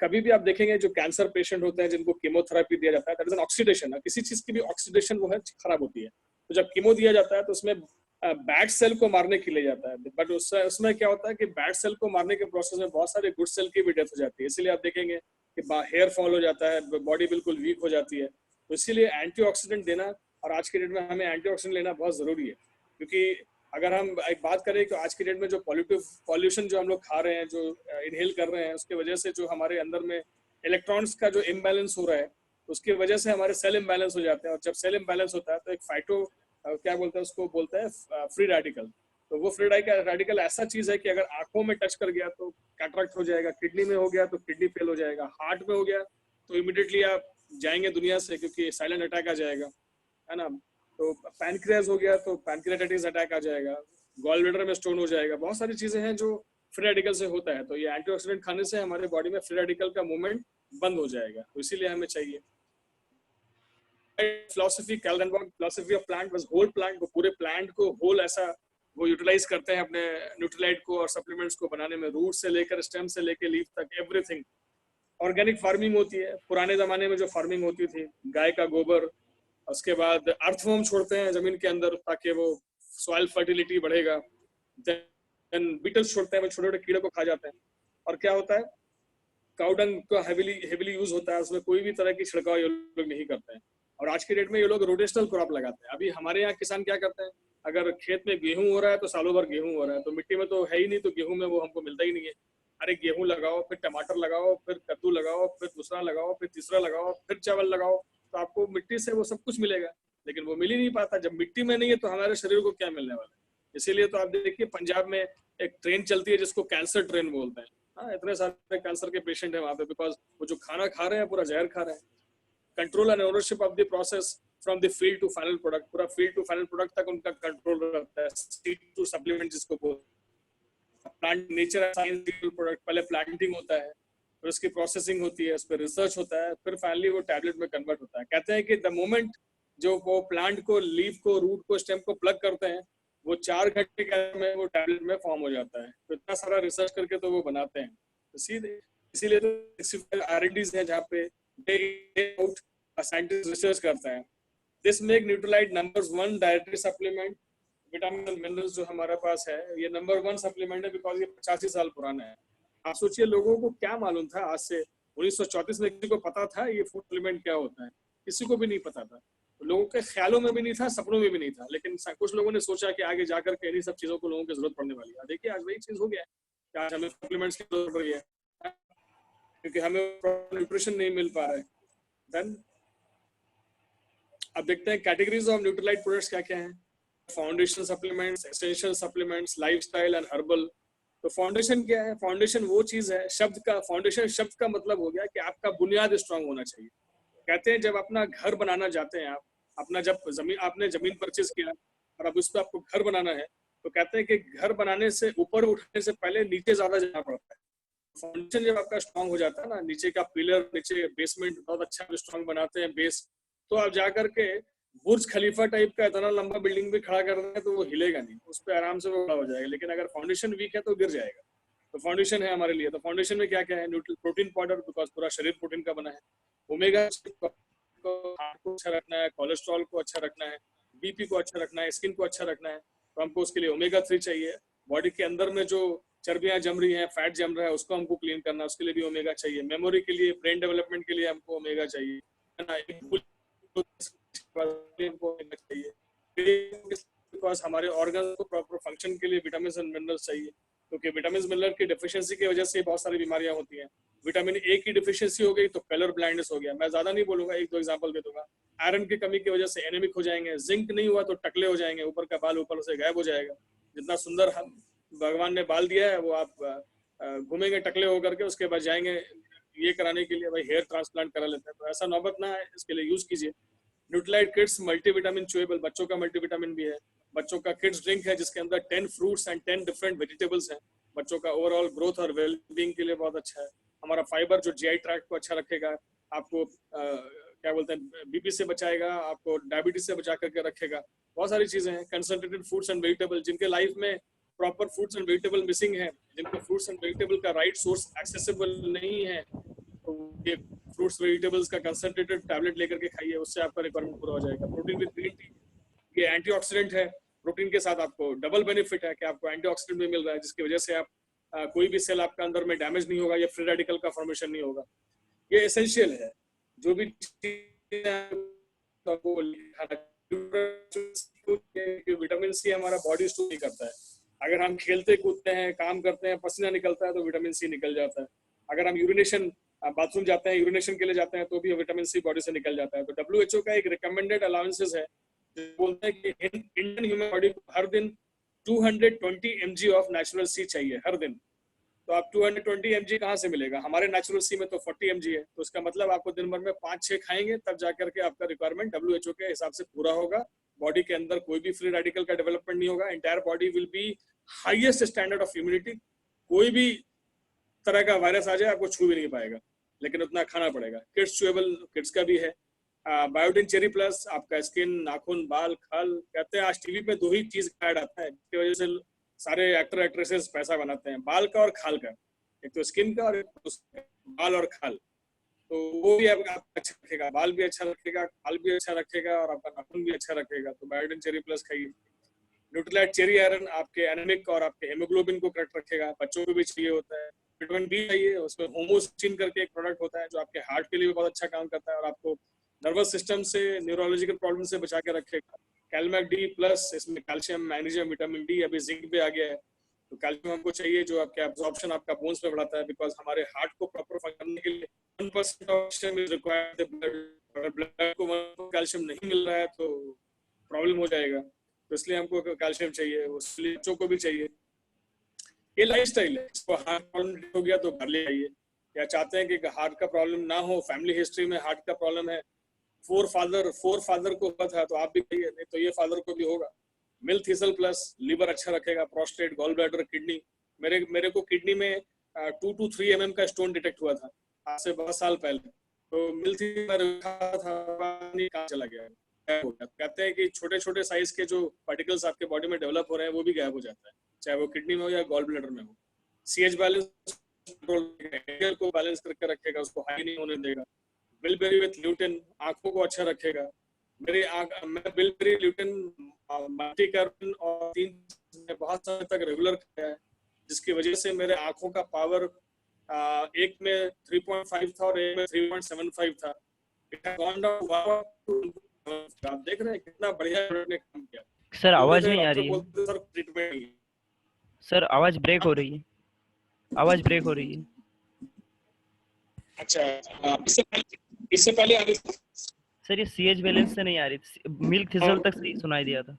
कभी भी आप देखेंगे जो कैंसर पेशेंट होते हैं जिनको कीमोथेरेपी दिया जाता है, दैट इज एन ऑक्सीडेशन। किसी चीज की भी ऑक्सीडेशन वो है खराब होती है। तो जब कीमो दिया जाता है तो उसमें बैड सेल को मारने के लिए जाता है, बट उसमें क्या होता है कि बैड सेल को मारने के प्रोसेस में बहुत सारे गुड सेल की भी डेथ हो जाती है। इसीलिए आप देखेंगे कि हेयर फॉल हो जाता है, बॉडी बिल्कुल वीक हो जाती है। तो इसीलिए एंटीऑक्सीडेंट देना, और आज के डेट में हमें एंटीऑक्सीडेंट लेना बहुत जरूरी है। क्योंकि अगर हम एक बात करें कि आज के डेट में जो पॉल्यूशन जो हम लोग खा रहे हैं, जो इनहेल कर रहे हैं, उसके वजह से जो हमारे अंदर में इलेक्ट्रॉन्स का जो इम्बैलेंस हो रहा है, उसकी वजह से हमारे सेल इम्बैलेंस हो जाते हैं। और जब सेल इम्बैलेंस होता है तो एक फाइटो क्या बोलते हैं उसको, बोलते हैं फ्री रेडिकल। तो वो फ्री रेडिकल ऐसा चीज है कि अगर आंखों में टच कर गया तो कैटरेक्ट हो जाएगा, किडनी में हो गया तो किडनी फेल हो जाएगा, हार्ट में हो गया तो इमिडिएटली आप जाएंगे दुनिया से, क्योंकि साइलेंट अटैक आ जाएगा, है ना। तो पैनक्रियाज हो गया तो पैनक्रियाटाइटिस अटैक आ जाएगा, गॉल ब्लैडर में स्टोन हो जाएगा। बहुत सारी चीजें हैं जो फ्री रेडिकल से होता है। तो ये एंटीऑक्सीडेंट खाने से हमारे बॉडी में फ्री रेडिकल का मूवमेंट बंद हो जाएगा, तो इसीलिए हमें चाहिए। फिलॉसफी, कैलरनबॉग philosophy of plant was whole plant. वो पूरे प्लांट को होल ऐसा वो यूटिलाइज करते हैं अपने न्यूट्रिलाइट को और सप्लीमेंट्स को बनाने में, रूट से लेकर स्टेम से लेकर लीफ तक एवरीथिंग। ऑर्गेनिक फार्मिंग होती है। पुराने जमाने में जो फार्मिंग होती थी, गाय का गोबर, उसके बाद अर्थवॉर्म छोड़ते हैं जमीन के अंदर ताकि वो सॉइल फर्टिलिटी बढ़ेगा। देन बीटल्स छोड़ते हैं, वो छोटे छोटे कीड़े को खा जाते हैं। और क्या होता है, काउडंग का हेवीली यूज होता है, उसमें कोई भी तरह की छिड़काव ये लोग नहीं करते हैं। और आज के डेट में ये लोग रोटेशनल क्रॉप लगाते हैं। अभी हमारे यहाँ किसान क्या करते हैं, अगर खेत में गेहूं हो रहा है तो सालों भर गेहूं हो रहा है, तो मिट्टी में तो है ही नहीं, तो गेहूं में वो हमको मिलता ही नहीं है। अरे गेहूं लगाओ, फिर टमाटर लगाओ, फिर कद्दू लगाओ, फिर दूसरा लगाओ, फिर तीसरा लगाओ, फिर चावल लगाओ, तो आपको मिट्टी से वो सब कुछ मिलेगा। लेकिन वो मिल ही नहीं पाता। जब मिट्टी में नहीं है तो हमारे शरीर को क्या मिलने वाला है। इसीलिए तो आप देखिए पंजाब में एक ट्रेन चलती है जिसको कैंसर ट्रेन बोलते हैं। हाँ, इतने सारे कैंसर के पेशेंट हैं वहाँ पे, बिकॉज वो जो खाना खा रहे हैं पूरा जहर खा रहे हैं। Control and ownership of the process from the field to final product, पूरा फील्ड टू फाइनल प्रोडक्ट तक उनका कंट्रोल रहता है। सीड टू सप्लीमेंट जिसको बोलते हैं। प्लांट नेचर साइंस प्रोडक्ट, पहले प्लांटिंग होता है, फिर उसकी प्रोसेसिंग होती है, उस पर रिसर्च होता है, फिर फाइनली वो टैबलेट में कन्वर्ट होता है। कहते हैं कि द मोमेंट जो वो प्लांट को, लीफ को, रूट को, स्टेम को प्लग करते हैं, वो 4 घंटे के में वो टैबलेट में फॉर्म हो जाता है। तो इतना सारा रिसर्च करके तो वो बनाते हैं। इसीलिए तो R&Ds है जहाँ पे साइंटिस्ट रिसर्च करते हैं। This make Nutrilite number 1 dietary supplement. Vitamin और मिनरल्स जो हमारे पास है ये नंबर 1 सप्लीमेंट है, बिकॉज ये 85 साल पुराना है। आप सोचिए लोगों को क्या मालूम था आज से 1934 में, किसी को पता था ये फूड सप्लीमेंट क्या होता है? किसी को भी नहीं पता था। लोगों के ख्यालों में भी नहीं था, सपनों में भी नहीं था। लेकिन कुछ लोगों ने सोचा कि आगे जाकर के इन्हीं सब चीजों को लोगों की जरूरत पड़ने वाली है। देखिए आज वही चीज हो गया है कि आज हमें सप्लीमेंट्स की जरूरत पड़ रही है, क्योंकि हमें न्यूट्रिशन नहीं मिल पा रहा है। देन अब देखते हैं कैटेगरीज ऑफ न्यूट्रिलाइट प्रोडक्ट्स क्या क्या हैं। Foundation supplements, essential supplements, lifestyle and herbal. तो फाउंडेशन क्या है? फाउंडेशन वो चीज है, शब्द का फाउंडेशन शब्द का मतलब हो गया कि आपका बुनियाद स्ट्रांग होना चाहिए। कहते हैं जब अपना घर बनाना चाहते हैं आप, अपना जब आपने जमीन परचेज किया और अब उस पर आपको घर बनाना है, तो कहते हैं कि घर बनाने से ऊपर उठने से पहले नीचे ज्यादा जाना पड़ता है। फाउंडेशन जब आपका स्ट्रांग हो जाता है ना, नीचे का पिलर, नीचे बेसमेंट बहुत अच्छा स्ट्रांग बनाते हैं बेस, तो आप जाकर के बुर्ज खलीफा टाइप का इतना लंबा बिल्डिंग भी खड़ा कर रहे हैं तो वो हिलेगा नहीं, उस पर आराम से वो खड़ा हो जाएगा। लेकिन अगर फाउंडेशन वीक है तो गिर जाएगा। तो फाउंडेशन है हमारे लिए। तो फाउंडेशन में क्या क्या है? प्रोटीन पाउडर, बिकॉज पूरा शरीर प्रोटीन का बना है। ओमेगा को अच्छा रखना है, कोलेस्ट्रॉल को अच्छा रखना है, बीपी को अच्छा रखना है, स्किन को अच्छा रखना है, तो हमको उसके लिए ओमेगा 3 चाहिए। बॉडी के अंदर में जो चर्बियां जम रही हैं, फैट जम रहा है, उसको हमको क्लीन करना है, उसके लिए भी ओमेगा चाहिए। मेमोरी के लिए, ब्रेन डेवलपमेंट के लिए हमको ओमेगा चाहिए, है ना। चाहिए बिकॉज हमारे ऑर्गन को प्रॉपर फंक्शन के लिए विटामिन एंड मिनरल्स चाहिए, क्योंकि विटामिन मिनरल की डिफिशियंसी की वजह से बहुत सारी बीमारियां होती हैं। विटामिन ए की डिफिशियंसी हो गई तो कलर ब्लाइंडनेस हो गया। मैं ज्यादा नहीं बोलूंगा, 1-2 एग्जांपल दे दूंगा। आयरन की कमी की वजह से एनीमिक हो जाएंगे, जिंक नहीं हुआ तो टकले हो जाएंगे, ऊपर का बाल ऊपर से गायब हो जाएगा। जितना सुंदर हम भगवान ने बाल दिया है वो आप घूमेंगे टकले होकर के, उसके बाद जाएंगे ये कराने के लिए भाई हेयर ट्रांसप्लांट करा लेते हैं, तो ऐसा नौबत ना है, इसके लिए यूज कीजिए न्यूट्रीलाइट किड्स मल्टीविटामिन चुएबल, बच्चों का मल्टीविटामिन भी है, बच्चों का किड्स ड्रिंक है जिसके अंदर 10 फ्रूट्स एंड 10 डिफरेंट वेजिटेबल्स हैं, बच्चों का ओवरऑल ग्रोथ और वेलबींग के लिए बहुत अच्छा है। हमारा फाइबर जो जीआई ट्रैक्ट को अच्छा रखेगा, आपको क्या बोलते हैं बीपी से बचाएगा, आपको डायबिटीज से बचा करके रखेगा, बहुत सारी चीजें हैं। कंसंट्रेटेड फ्रूट्स एंड वेजिटेबल, जिनके लाइफ में proper fruits and vegetable missing है, जिनको फ्रूट्स एंड वेजिटेबल का राइट सोर्स एक्सेसिबल नहीं है, तो ये फ्रूट्स वेजिटेबल्स का कंसंट्रेटेड टैबलेट लेकर के खाइए, उससे आपका रिक्वायरमेंट पूरा हो जाएगा। प्रोटीन विद ग्रीन टी, ये एंटीऑक्सीडेंट है, प्रोटीन के साथ आपको डबल बेनिफिट है कि आपको एंटीऑक्सीडेंट भी मिल रहा है, जिसकी वजह से आप कोई भी सेल आपका अंदर में डैमेज नहीं होगा या फ्री रेडिकल का फॉर्मेशन नहीं होगा। ये एसेंशियल है। जो भी विटामिन सी हमारा बॉडी स्टोर नहीं करता है। अगर हम खेलते कूदते हैं, काम करते हैं, पसीना निकलता है तो विटामिन सी निकल जाता है। अगर हम यूरिनेशन बाथरूम जाते हैं, यूरिनेशन के लिए जाते हैं तो भी विटामिन सी बॉडी से निकल जाता है। तो WHO का एक रिकमेंडेड अलाउंसेस है, बोलते हैं कि इंडियन ह्यूमन बॉडी को हर दिन 220 mg ऑफ नेचुरल सी चाहिए हर दिन। तो आप 220 mg कहाँ से मिलेगा? हमारे नेचुरल सी में तो 40 mg है, तो इसका मतलब आपको दिन भर में 5-6 खाएंगे तब जाकर के आपका रिक्वायरमेंट WHO के हिसाब से पूरा होगा। बॉडी के अंदर कोई भी फ्री रेडिकल का डेवलपमेंट नहीं होगा। Entire body will be highest standard of immunity. कोई भी तरह का वायरस आ जाए आपको छू भी नहीं पाएगा, लेकिन उतना खाना पड़ेगा। किड्स चुएबल, किड्स का भी है। बायोटिन चेरी प्लस, आपका स्किन, नाखून, बाल, खाल, कहते हैं आज टीवी पे 2 ही चीज ऐड आता है जिसकी वजह से सारे एक्टर एक्ट्रेसेस पैसा बनाते हैं, बाल का और खाल का। एक तो स्किन का और एक तो बाल और खाल। तो वो भी आपका अच्छा रखेगा, बाल भी अच्छा रखेगा, खाल भी अच्छा रखेगा और आपका नाखून भी अच्छा रखेगा। तो बायोटिन चेरी प्लस खाइए। न्यूट्रीलाइट चेरी आयरन आपके एनेमिक और आपके हेमोग्लोबिन को करेक्ट रखेगा, बच्चों को भी चाहिए होता है। विटामिन बी चाहिए, उसमें होमोसिस्टिन करके एक प्रोडक्ट होता है जो आपके हार्ट के लिए भी बहुत अच्छा काम करता है और आपको नर्वस सिस्टम से, न्यूरोलॉजिकल प्रॉब्लम से बचा के रखेगा। कैलमैक डी प्लस, इसमें कैल्शियम, मैग्नीशियम, विटामिन डी, अभी जिंक भी आ गया है। तो कैल्शियम हमको चाहिए जो आपके एब्जॉर्प्शन आपका बोन्स में बढ़ाता है, बिकॉज हमारे हार्ट को प्रॉपर फंक्शन करने के लिए 1% oxygen is required the blood. अगर ब्लड को कैल्शियम नहीं मिल रहा है तो प्रॉब्लम हो जाएगा, तो इसलिए हमको कैल्शियम चाहिए, उसलिए बच्चों को भी चाहिए। ये लाइफस्टाइल है। इसको हार्ट प्रॉब्लम हो गया तो घर ले आइए, या चाहते हैं कि हार्ट का प्रॉब्लम ना हो, फैमिली हिस्ट्री में हार्ट का प्रॉब्लम है, फोर फादर को हुआ था तो आप भी कहिए, नहीं तो ये फादर को भी होगा। मिल्थिसल प्लस लिवर अच्छा रखेगा, प्रोस्टेट, गॉल ब्लैडर, किडनी। मेरे को किडनी में 2 to 3 mm का स्टोन डिटेक्ट हुआ था आज से 10 साल पहले। तो मिल्थिसल रखा था, कहाँ चला गया, गायब हो गया। कहते हैं कि छोटे छोटे साइज के जो पार्टिकल्स आपके बॉडी में डेवलप हो रहे हैं वो भी गायब हो जाता है, चाहे वो किडनी में हो या गॉल ब्लैडर में हो। CH बैलेंस को बैलेंस करके रखेगा, उसको हाई नहीं होने देगा। बिलबेरी विथ ल्यूटिन आंखों को अच्छा रखेगा। मैं बिलबेरी, ल्यूटिन, मल्टीकैरोटीन और 3 बहुत समय तक रेगुलर खाया है, जिसकी वजह से मेरे आंखों का पावर एक में 3.5 था और एक में 3.75 था। आप देख रहे हैं कितना बढ़िया ने काम किया। सर आवाज नहीं आ रही है। सर आवाज ब्रेक हो रही है, आवाज ब्रेक हो रही है। अच्छा, इससे पहले आ रही थी? सर ये CH बैलेंस से नहीं आ रही थी, मिल्क थिसल तक सही सुनाई दिया था।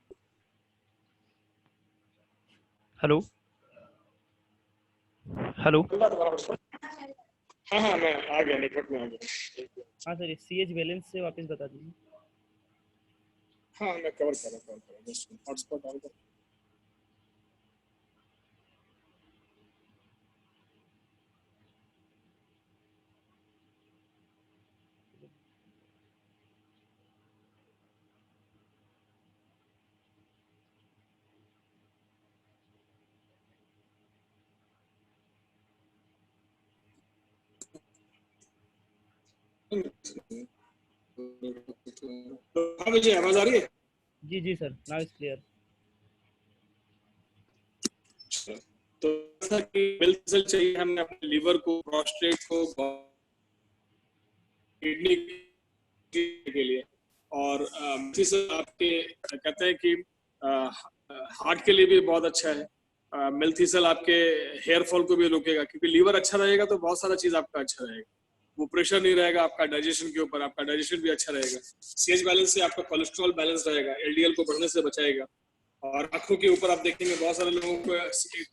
Hello hello. हाँ मैं आ गया, नेटवर्क में आ गया। हाँ सर, CH बैलेंस से वापस बता दीजिए। हाँ मैं कवर कर रहा हूँ, जस्ट हॉटस्पॉट ऑन कर। हाँ मुझे आवाज आ रही है? जी सर, नाउ इज क्लियर। तो ऐसा कि मिल्क चाहिए हमें अपने लीवर को, प्रोस्टेट को, किडनी के लिए। और आपके कहते हैं कि हार्ट के लिए भी बहुत अच्छा है। मिल्थिसल आपके हेयर फॉल को भी रोकेगा, क्योंकि लीवर अच्छा रहेगा तो बहुत सारा चीज आपका अच्छा रहेगा। वो प्रेशर नहीं रहेगा आपका डाइजेशन के ऊपर, आपका डाइजेशन भी अच्छा रहेगा। CH बैलेंस से आपका कोलेस्ट्रॉल बैलेंस रहेगा, LDL को बढ़ने से बचाएगा। और आंखों के ऊपर आप देखेंगे बहुत सारे लोगों को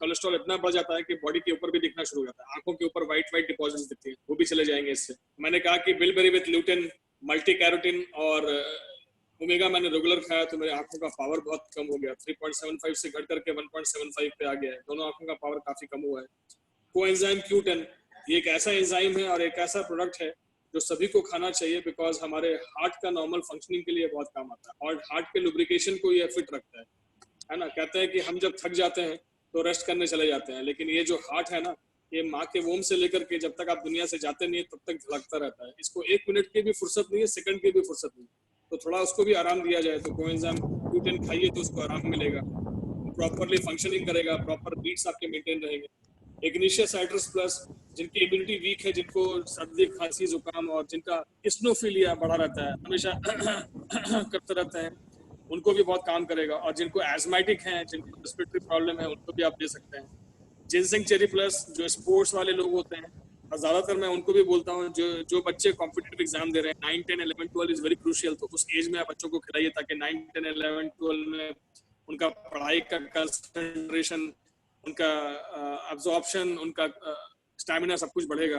कोलेस्ट्रॉल इतना बढ़ जाता है कि बॉडी के ऊपर भी दिखना शुरू हो जाता है, आंखों के ऊपर व्हाइट व्हाइट डिपॉजिट्स दिखती हैं, वो भी चले जाएंगे इससे। मैंने कहा कि bilberry with lutein, multi carotene और ओमेगा मैंने रेगुलर खाया तो मेरे आंखों का पावर बहुत कम हो गया, 3.75 से घट करके 1.75 पे आ गया है, दोनों आंखों का पावर काफी कम हुआ है। कोएंजाइम Q10 ये एक ऐसा एंजाइम है और एक ऐसा प्रोडक्ट है जो सभी को खाना चाहिए, बिकॉज हमारे हार्ट का नॉर्मल फंक्शनिंग के लिए बहुत काम आता है और हार्ट के लुब्रिकेशन को ये फिट रखता है ना। कहते हैं कि हम जब थक जाते हैं तो रेस्ट करने चले जाते हैं, लेकिन ये जो हार्ट है ना, ये माँ के वोम से लेकर के जब तक आप दुनिया से जाते नहीं है तब तक धड़कता रहता है, इसको 1 मिनट की भी फुर्सत नहीं है, सेकंड की भी फुर्सत नहीं, तो थोड़ा उसको भी आराम दिया जाए तो कोएंजाइम Q10 खाइए तो उसको आराम मिलेगा, प्रॉपरली फंक्शनिंग करेगा, प्रॉपर बीट्स आपके मेंटेन रहेंगे। इग्निशिया साइट्रस प्लस, जिनकी इम्यूनिटी वीक है, जिनको सर्दी खांसी जुकाम और जिनका स्नोफिलिया बढ़ा रहता है, हमेशा करते रहते हैं, उनको भी बहुत काम करेगा। और जिनको एजमाइटिक हैं, जिनको रेस्पिरेटरी प्रॉब्लम है, उनको भी आप दे सकते हैं। जिनसिंग चेरी प्लस, जो स्पोर्ट्स वाले लोग होते हैं, और ज्यादातर मैं उनको भी बोलता हूँ जो बच्चे कॉम्पिटिटिव एग्जाम दे रहे हैं, 9, 10, 11, 12 इज वेरी क्रूशियल, तो उस एज में आप बच्चों को खिलाइए ताकि 9, 10, 11, 12 में उनका पढ़ाई का कंसंट्रेशन, उनका अब्जॉर्प्शन, उनका स्टैमिना सब कुछ बढ़ेगा।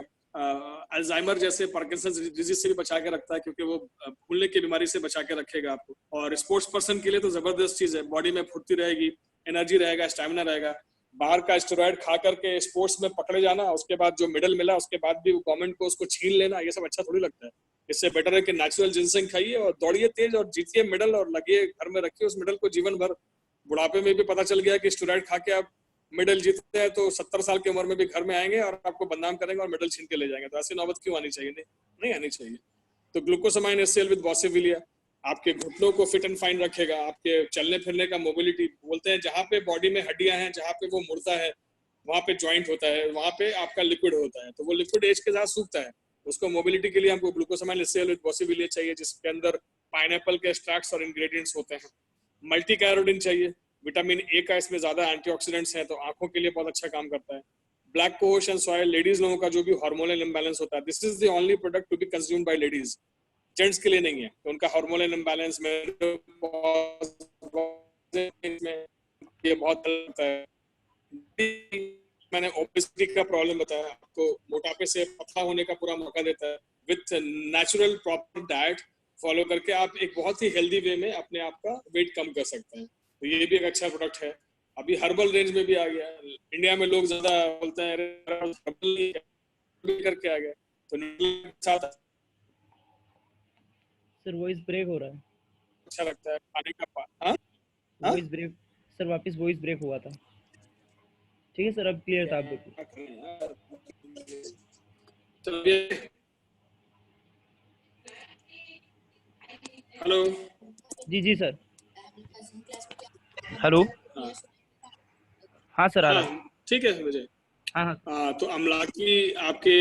अल्जाइमर जैसे पार्किंसंस डिजीज से भी बचा के रखता है, क्योंकि वो भूलने की बीमारी से बचा के रखेगा आपको। और स्पोर्ट्स पर्सन के लिए तो जबरदस्त चीज है, बॉडी में फुर्ती रहेगी, एनर्जी रहेगा, स्टैमिना रहेगा। बाहर का स्टेरॉइड खा करके स्पोर्ट्स में पकड़े जाना, उसके बाद जो मेडल मिला उसके बाद भी गवर्नमेंट को उसको छीन लेना, ये सब अच्छा थोड़ी लगता है। इससे बेटर है कि नेचुरल जिनसिंग खाइए और दौड़िए तेज और जीतिए मेडल और लगिए घर में, रखिए उस मेडल को जीवन भर। बुढ़ापे में भी पता चल गया कि स्टेरॉइड खा के आप मेडल जीतते हैं तो 70 साल की उम्र में भी घर में आएंगे और आपको बदनाम करेंगे और मेडल छीन के ले जाएंगे, तो ऐसी नौबत क्यों आनी चाहिए? नहीं आनी चाहिए। तो ग्लूकोसामाइन HCl विद बॉसिविलिया आपके घुटनों को फिट एंड फाइन रखेगा, आपके चलने फिरने का मोबिलिटी, बोलते हैं जहाँ पे बॉडी में हड्डियां हैं, जहाँ पे वो मुड़ता है वहाँ पे ज्वाइंट होता है, वहाँ पे आपका लिक्विड होता है, तो वो लिक्विड एज के साथ सूखता है, उसको मोबिलिटी के लिए हमको ग्लूकोसामाइन HCl विद बॉसिविलिया चाहिए, जिसके अंदर पाइनएप्पल के एक्सट्रैक्ट्स और इंग्रेडिएंट्स होते हैं। मल्टी कैरोटीन चाहिए, विटामिन ए का इसमें ज्यादा एंटीऑक्सीडेंट्स हैं, तो आंखों के लिए बहुत अच्छा काम करता है। ब्लैक कोश एंड सॉयल, लेडीज लोगों का जो भी हार्मोनल इम्बैलेंस होता है, this is the only product to be consumed by ladies, gents के लिए नहीं है, तो उनका हार्मोनल इम्बैलेंस में ये बहुत होता है। मैंने ओबेसिटी का प्रॉब्लम बताया आपको, मोटापे से पतला होने का पूरा मौका देता है। With natural proper diet follow करके आप एक बहुत ही हेल्दी वे में अपने आप का वेट कम कर सकते हैं, तो ये भी एक अच्छा प्रोडक्ट है। अभी हर्बल रेंज में भी आ गया, इंडिया में लोग ज्यादा बोलते हैं हर्बल करके आ गया, तो सर वॉइस ब्रेक हो रहा है, अच्छा लगता है खाने का। वॉइस ब्रेक सर, वापस वॉइस ब्रेक हुआ था। ठीक है सर, अब क्लियर था। आप हेलो जी सर, हेलो, हाँ सर आ रहा है। ठीक है मुझे, हाँ तो अमलाकी आपके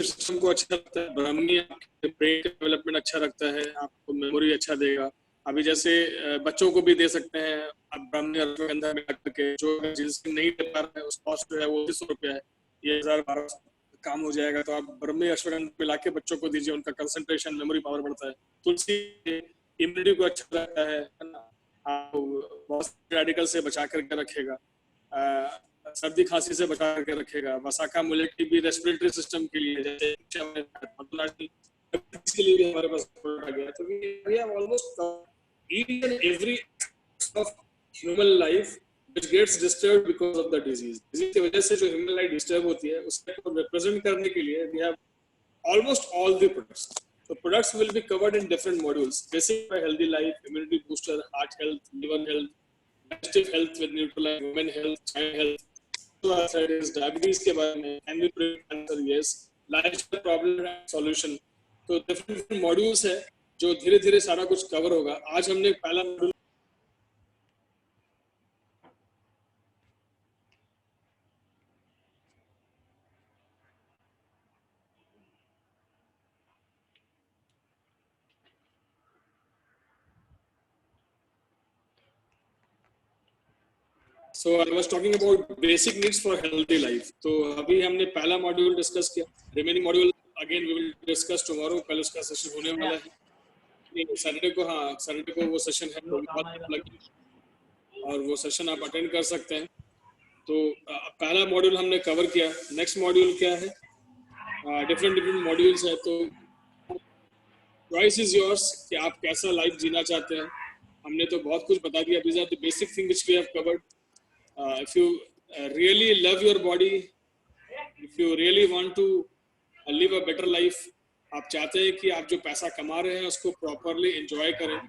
सिस्टम को अच्छा लगता है, ब्राह्मणी आपके ब्रेन डेवलपमेंट अच्छा रखता है, आपको मेमोरी अच्छा देगा। अभी जैसे बच्चों को भी दे सकते हैं आप ब्राह्मणी अश्वगंधा मिला करके, जो जिनसे नहीं ले पा रहे हैं उस कॉस्ट जो है वो 200 रुपया है, ये 1000-1200 काम हो जाएगा, तो आप ब्राह्मणी अश्वगंधा मिला के बच्चों को दीजिए, उनका कंसंट्रेशन मेमोरी पावर बढ़ता है। तुलसी इम्यूनिटी को अच्छा रहता है ना, बहुत रेडिकल से बचा करके रखेगा, सर्दी खांसी से बचा करके रखेगा। वसाखा मुलेठी भी रेस्पिरेटरी सिस्टम के लिए, जैसे के लिए भी हमारे पास आ गया, तो we have almost each and every of human life which gets disturbed because of the disease की वजह से जो human life disturb होती है उसको represent करने के लिए we have almost all the products. So products will be covered in different modules. Basic for healthy life, immunity booster, heart health, liver health, digestive health with Nutrilife, women health, child health, arthritis, diabetes के बारे में, can we prevent cancer? Yes. Lifestyle problem solution. तो different modules है जो धीरे धीरे सारा कुछ कवर होगा। आज हमने पहला module So I was talking about basic needs for healthy life. तो अभी हमने पहला मॉड्यूल डिस्कस किया, remaining module again we will discuss tomorrow, कल उसका सेशन होने वाला है। नहीं सैटरडे को, हाँ सैटरडे को वो सेशन है, तो बहुत लगी और वो सेशन आप अटेंड कर सकते हैं। तो पहला मॉड्यूल हमने कवर किया। नेक्स्ट मॉड्यूल क्या है? डिफरेंट मॉड्यूल्स है, तो चॉइस इज योर्स कि आप कैसा लाइफ जीना चाहते हैं। हमने तो बहुत कुछ बता दिया। These are the basic thing which we have covered. If you really love your body, if you really want to live a better life, आप चाहते हैं कि आप जो पैसा कमा रहे हैं उसको प्रॉपरली एंजॉय करें।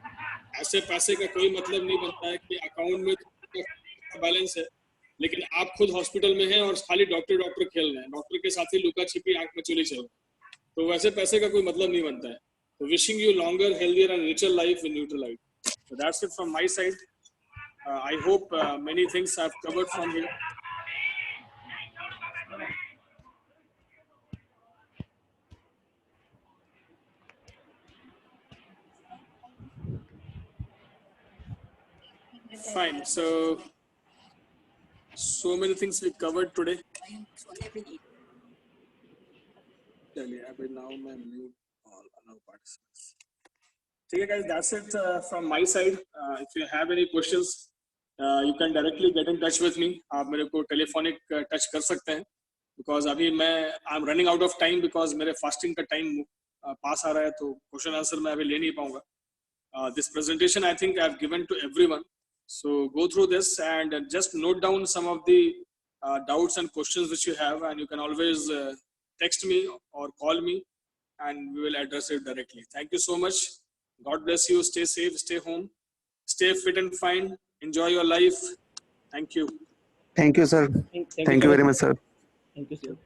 ऐसे पैसे का कोई मतलब नहीं बनता है कि अकाउंट में बैलेंस है लेकिन आप खुद हॉस्पिटल में हैं और खाली डॉक्टर खेल रहे हैं, डॉक्टर के साथ ही लुका छिपी आंख में चोली चल रहे हैं, तो वैसे पैसे का कोई मतलब नहीं बनता है। तो wishing you longer, healthier and richer life in neutral life. So that's it from my side. I hope many things I've covered from here. Fine. So many things we covered today. चलिए अभी now मैं mute all allow participants. ठीक है guys, that's it from my side. If you have any questions, you can directly get in touch with me. आप मेरे को telephonic touch कर सकते हैं because अभी मैं I am running out of time because मेरे फास्टिंग का टाइम पास आ रहा है, तो क्वेश्चन आंसर मैं अभी ले नहीं पाऊंगा. This presentation I think I've given to everyone. So go through this and just note down some of the doubts and questions which you have, and you can always text me or call me and we will address it directly. Thank you so much. God bless you. Stay safe, stay home, stay fit and fine. Enjoy your life. Thank you. Thank you, sir. Thank Thank you very much, sir. Thank you, sir.